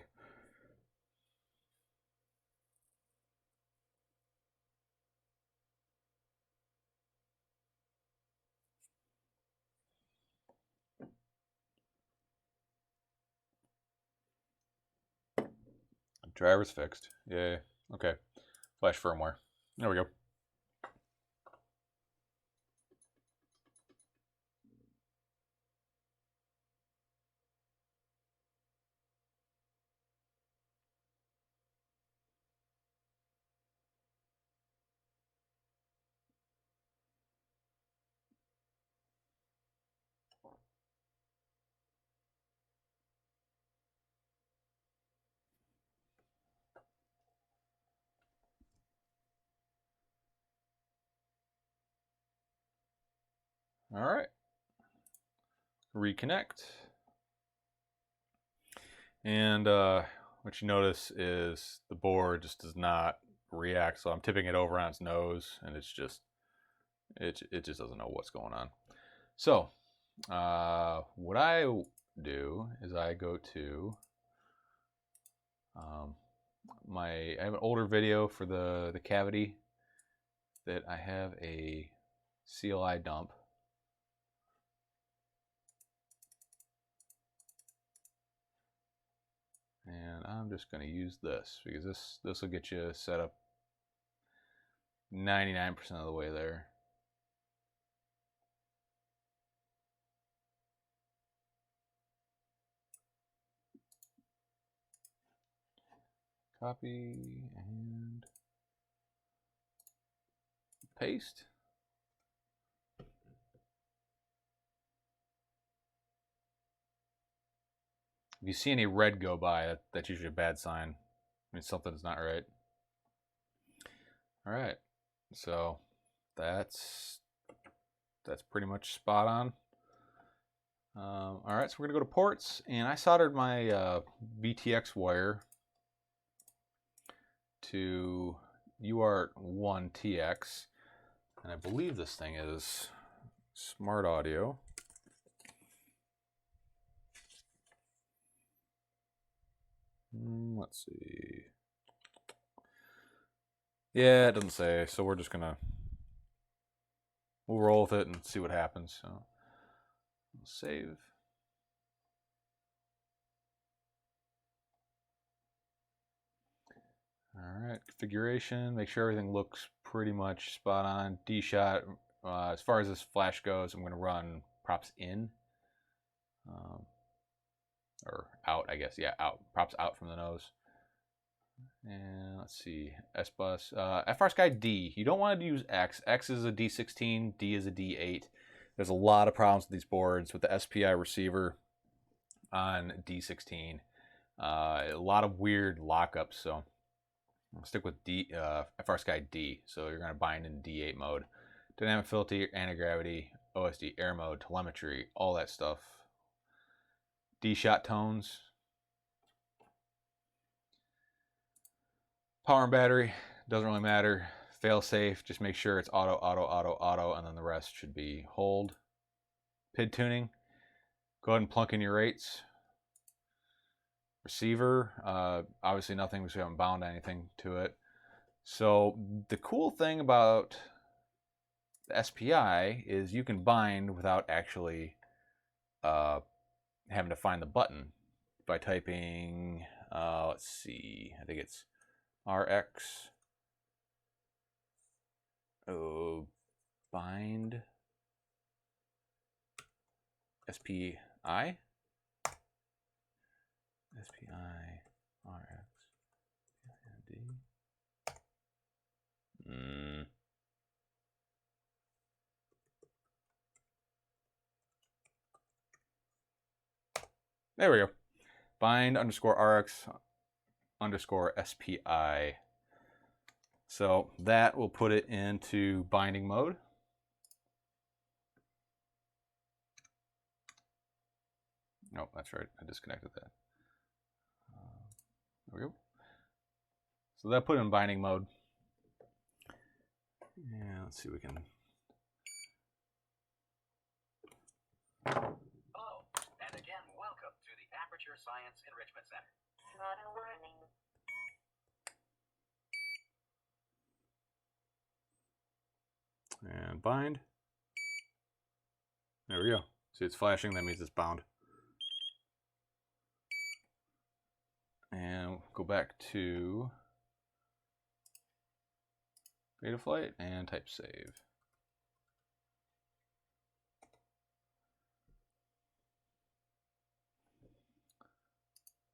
Driver's fixed. Yay. Okay. Flash firmware. There we go. All right. Reconnect. And what you notice is the board just does not react. So I'm tipping it over on its nose, and it's just, it just doesn't know what's going on. So what I do is I go to I have an older video for the cavity that I have a CLI dump. And I'm just going to use this because this will get you set up 99% of the way there. Copy and paste. If you see any red go by, that's usually a bad sign. I mean, something's not right. All right, so that's pretty much spot on. All right, so we're gonna go to ports, and I soldered my VTX wire to UART1TX, and I believe this thing is smart audio. Let's see. Yeah, it doesn't say, so we're just gonna we'll roll with it and see what happens. So we'll save. All right, configuration. Make sure everything looks pretty much spot on. D shot. As far as this flash goes, I'm going to run props in. Or out, I guess. Yeah, out. Props out from the nose. And let's see. S bus. FrSky D. You don't want to use X. X is a D16. D is a D8. There's a lot of problems with these boards with the SPI receiver on D16. A lot of weird lockups. So I'll stick with FrSky D. So you're going to bind in D8 mode. Dynamic filter, anti-gravity, OSD, air mode, telemetry, all that stuff. D-shot tones, Power and battery, doesn't really matter. Fail safe, just make sure it's auto, auto, auto, auto, and then the rest should be hold. PID tuning, go ahead and plunk in your rates. Receiver, obviously nothing because we haven't bound anything to it. So the cool thing about the SPI is you can bind without actually having to find the button by typing, let's see, I think it's RX bind SPI RX D. There we go. Bind underscore RX underscore SPI. So that will put it into binding mode. Oh, that's right. I disconnected that. There we go. So that put it in binding mode. Yeah, let's see if we can. Hello, and again, welcome to the Aperture Science Enrichment Center. Not a warning. And bind. There we go. See, it's flashing. That means it's bound. And go back to Betaflight and type save.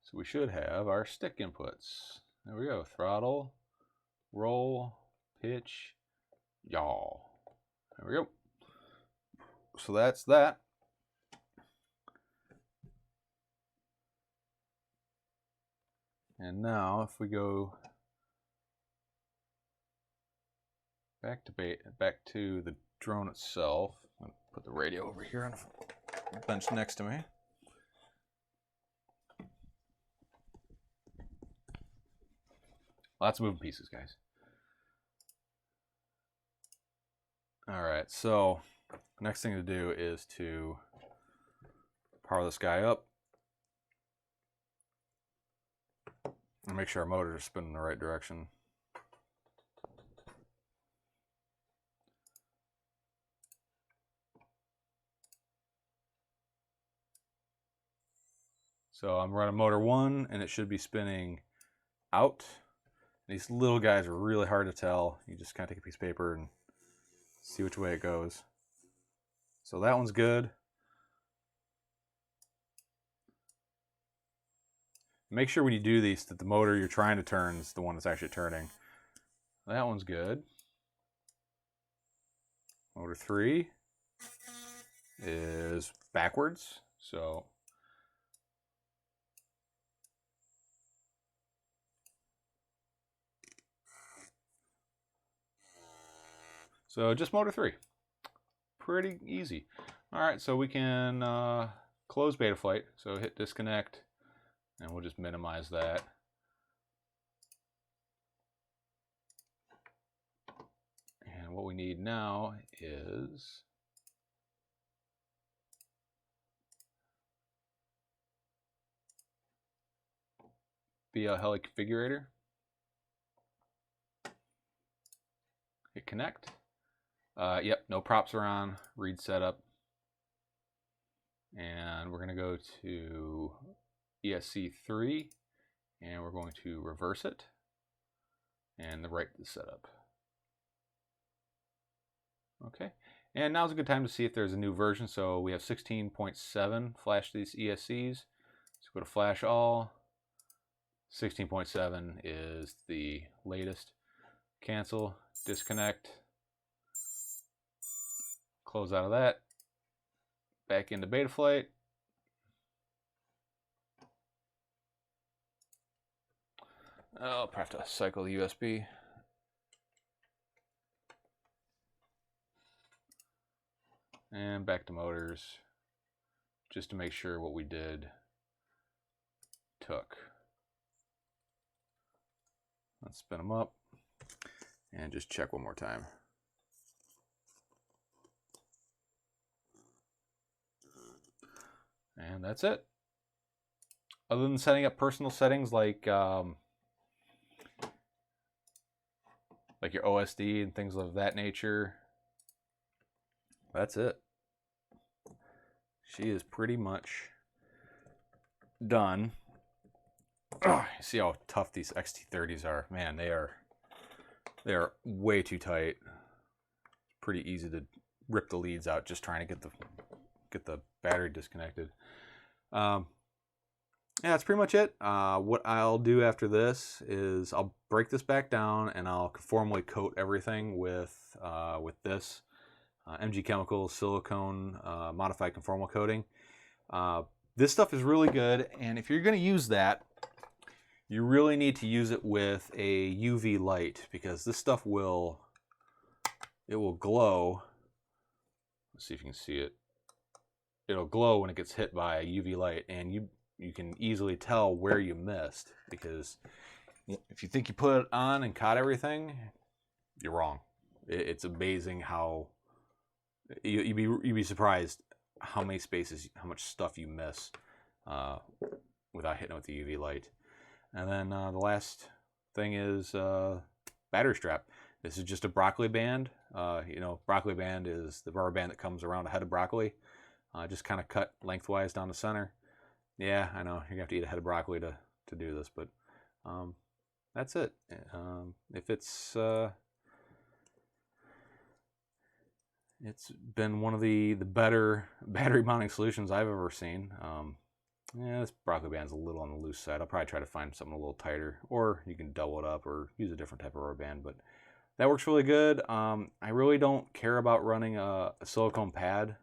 So we should have our stick inputs. There we go. Throttle, roll, pitch, yaw. There we go. So that's that. And now if we go back to the drone itself, I'll put the radio over here on the bench next to me. Lots of moving pieces, guys. All right, so the next thing to do is to power this guy up and make sure our motor is spinning in the right direction. So I'm running motor 1 and it should be spinning out. These little guys are really hard to tell. You just kind of take a piece of paper and see which way it goes. So that one's good. Make sure when you do these that the motor you're trying to turn is the one that's actually turning. That one's good. Motor 3 is backwards. So just motor 3. Pretty easy. All right, so we can close Betaflight. So hit disconnect, and we'll just minimize that. And what we need now is BL Heli configurator. Hit connect. Yep, no props are on. Read setup. And we're going to go to ESC3 and we're going to reverse it and the right the setup. Okay, and now's a good time to see if there's a new version. So we have 16.7 flash these ESCs. So go to flash all. 16.7 is the latest. Cancel, disconnect, close out of that, back into Betaflight. I'll probably have to cycle the USB. And back to motors, just to make sure what we did took. Let's spin them up and just check one more time. And that's it. Other than setting up personal settings like your OSD and things of that nature, that's it. She is pretty much done. Oh, you see how tough these XT30s are. Man, they are way too tight. Pretty easy to rip the leads out just trying to get the battery disconnected. Yeah, that's pretty much it. What I'll do after this is I'll break this back down and I'll conformally coat everything with this MG Chemicals silicone modified conformal coating. This stuff is really good, and if you're going to use that, you really need to use it with a UV light, because this stuff will glow. Let's see if you can see it. It'll glow when it gets hit by a UV light, and you can easily tell where you missed, because if you think you put it on and caught everything, you're wrong. It's amazing how you'd be surprised how many spaces, how much stuff you miss without hitting it with the UV light. And then the last thing is battery strap. This is just a broccoli band. Broccoli band is the rubber band that comes around a head of broccoli. Just kind of cut lengthwise down the center. Yeah, I know you're gonna have to eat a head of broccoli to do this, but that's it. If it's been one of the better battery mounting solutions I've ever seen. Yeah, this broccoli band's a little on the loose side. I'll probably try to find something a little tighter, or you can double it up or use a different type of rubber band, but that works really good. I really don't care about running a silicone pad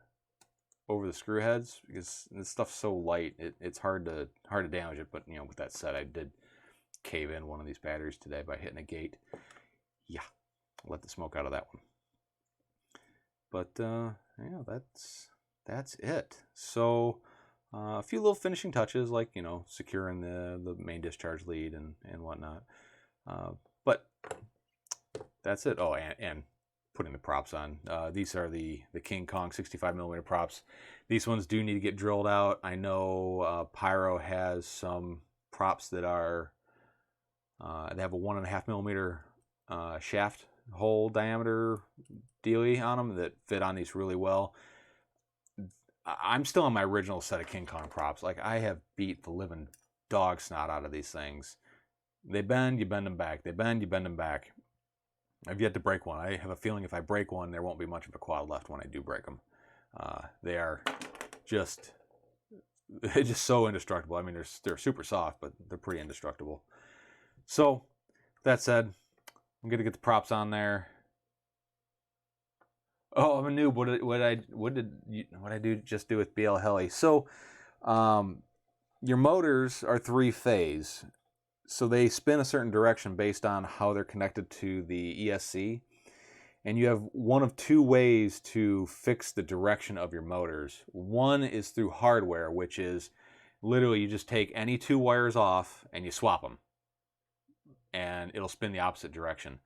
over the screw heads, because this stuff's so light. It's hard to damage it. But with that said, I did cave in one of these batteries today by hitting a gate. Yeah, let the smoke out of that one. But yeah, that's it. So a few little finishing touches, like securing the main discharge lead and whatnot. But that's it. Oh, and putting the props on. These are the King Kong 65mm props. These ones do need to get drilled out. I know Pyro has some props that are they have a 1.5mm shaft hole diameter dealie on them that fit on these really well. I'm still on my original set of King Kong props. Like, I have beat the living dog snot out of these things. They bend, you bend them back. They bend, you bend them back. I've yet to break one. I have a feeling if I break one, there won't be much of a quad left when I do break them. They are just so indestructible. I mean, they're super soft, but they're pretty indestructible. So, that said, I'm gonna get the props on there. Oh, I'm a noob. What did I do with BL Heli? So, your motors are 3-phase. So they spin a certain direction based on how they're connected to the ESC. And you have one of two ways to fix the direction of your motors. One is through hardware, which is literally you just take any two wires off and you swap them, and it'll spin the opposite direction.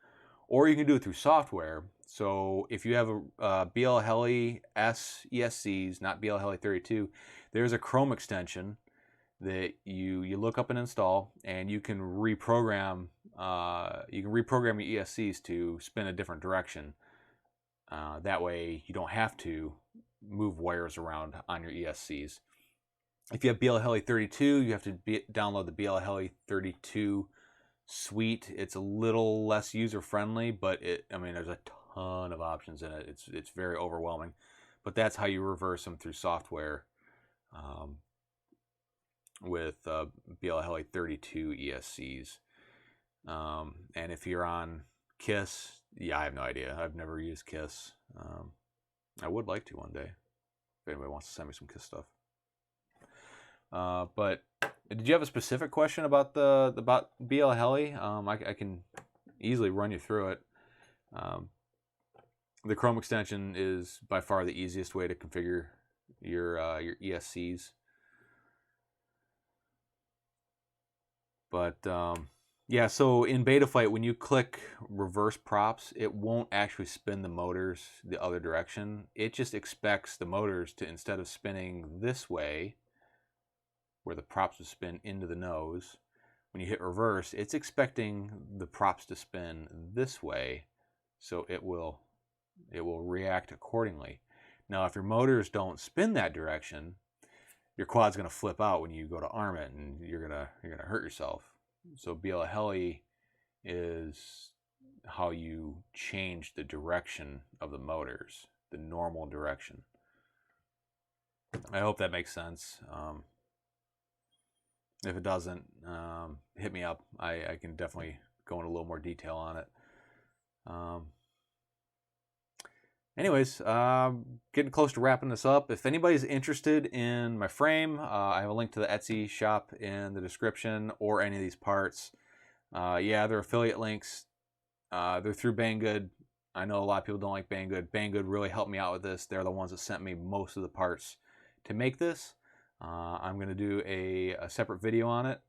Or you can do it through software. So if you have a BL Heli S ESCs, not BL Heli 32, there's a Chrome extension that you look up and install, and you can reprogram your ESCs to spin a different direction. That way you don't have to move wires around on your ESCs. If you have BL Heli 32, you have to download the BL Heli 32 suite. It's a little less user friendly, but there's a ton of options in it. It's very overwhelming, but that's how you reverse them through software. With BL Heli 32 ESCs. And if you're on KISS, yeah, I have no idea. I've never used KISS. I would like to one day, if anybody wants to send me some KISS stuff. But did you have a specific question about about BL Heli? I can easily run you through it. The Chrome extension is by far the easiest way to configure your ESCs. But Yeah, so in Betaflight, when you click reverse props, it won't actually spin the motors the other direction. It just expects the motors to, instead of spinning this way, where the props would spin into the nose, when you hit reverse, it's expecting the props to spin this way, so it will react accordingly. Now, if your motors don't spin that direction, your quad's going to flip out when you go to arm it, and you're gonna hurt yourself. So BL heli is how you change the direction of the motors, the normal direction. I hope that makes sense. If it doesn't, hit me up. I can definitely go into a little more detail on it. Anyways, getting close to wrapping this up. If anybody's interested in my frame, I have a link to the Etsy shop in the description, or any of these parts. Yeah, they're affiliate links. They're through Banggood. I know a lot of people don't like Banggood. Banggood really helped me out with this. They're the ones that sent me most of the parts to make this. I'm going to do a separate video on it,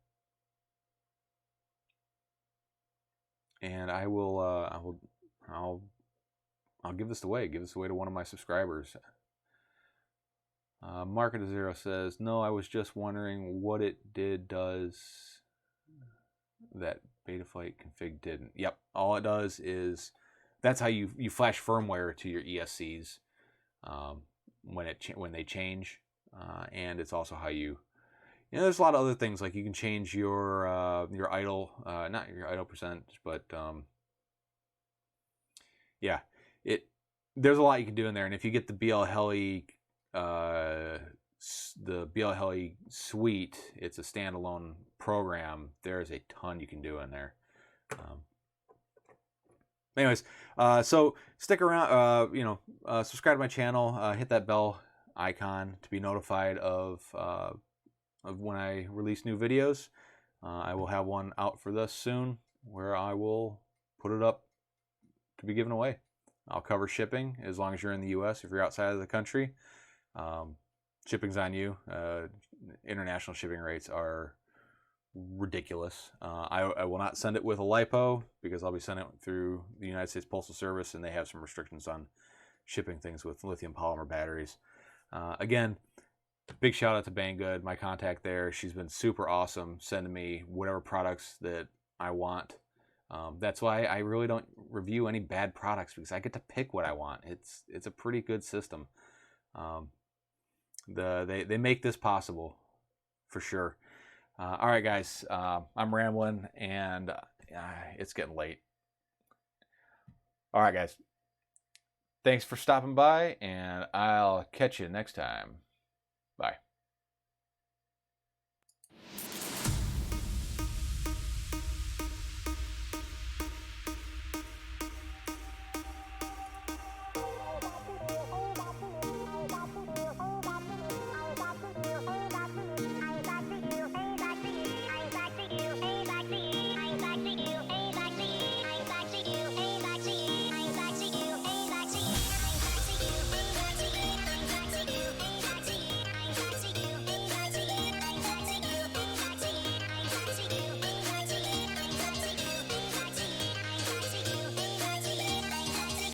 and I'll give this away. Give this away to one of my subscribers. Market Zero says, no, I was just wondering what it does that Betaflight config didn't. Yep, all it does is, that's how you flash firmware to your ESCs when they change, and it's also how you know, there's a lot of other things, like you can change your idle, not your idle percentage, but yeah, there's a lot you can do in there. And if you get the BL Heli, suite, it's a standalone program. There's a ton you can do in there. Anyways, so stick around. Subscribe to my channel. Hit that bell icon to be notified of when I release new videos. I will have one out for this soon, where I will put it up to be given away. I'll cover shipping as long as you're in the U.S. If you're outside of the country, shipping's on you. International shipping rates are ridiculous. I will not send it with a LiPo, because I'll be sending it through the United States Postal Service, and they have some restrictions on shipping things with lithium polymer batteries. Again, big shout out to Banggood, my contact there. She's been super awesome, sending me whatever products that I want. That's why I really don't review any bad products, because I get to pick what I want. It's a pretty good system. They make this possible, for sure. All right, guys, I'm rambling, and it's getting late. All right, guys, thanks for stopping by, and I'll catch you next time. Bye.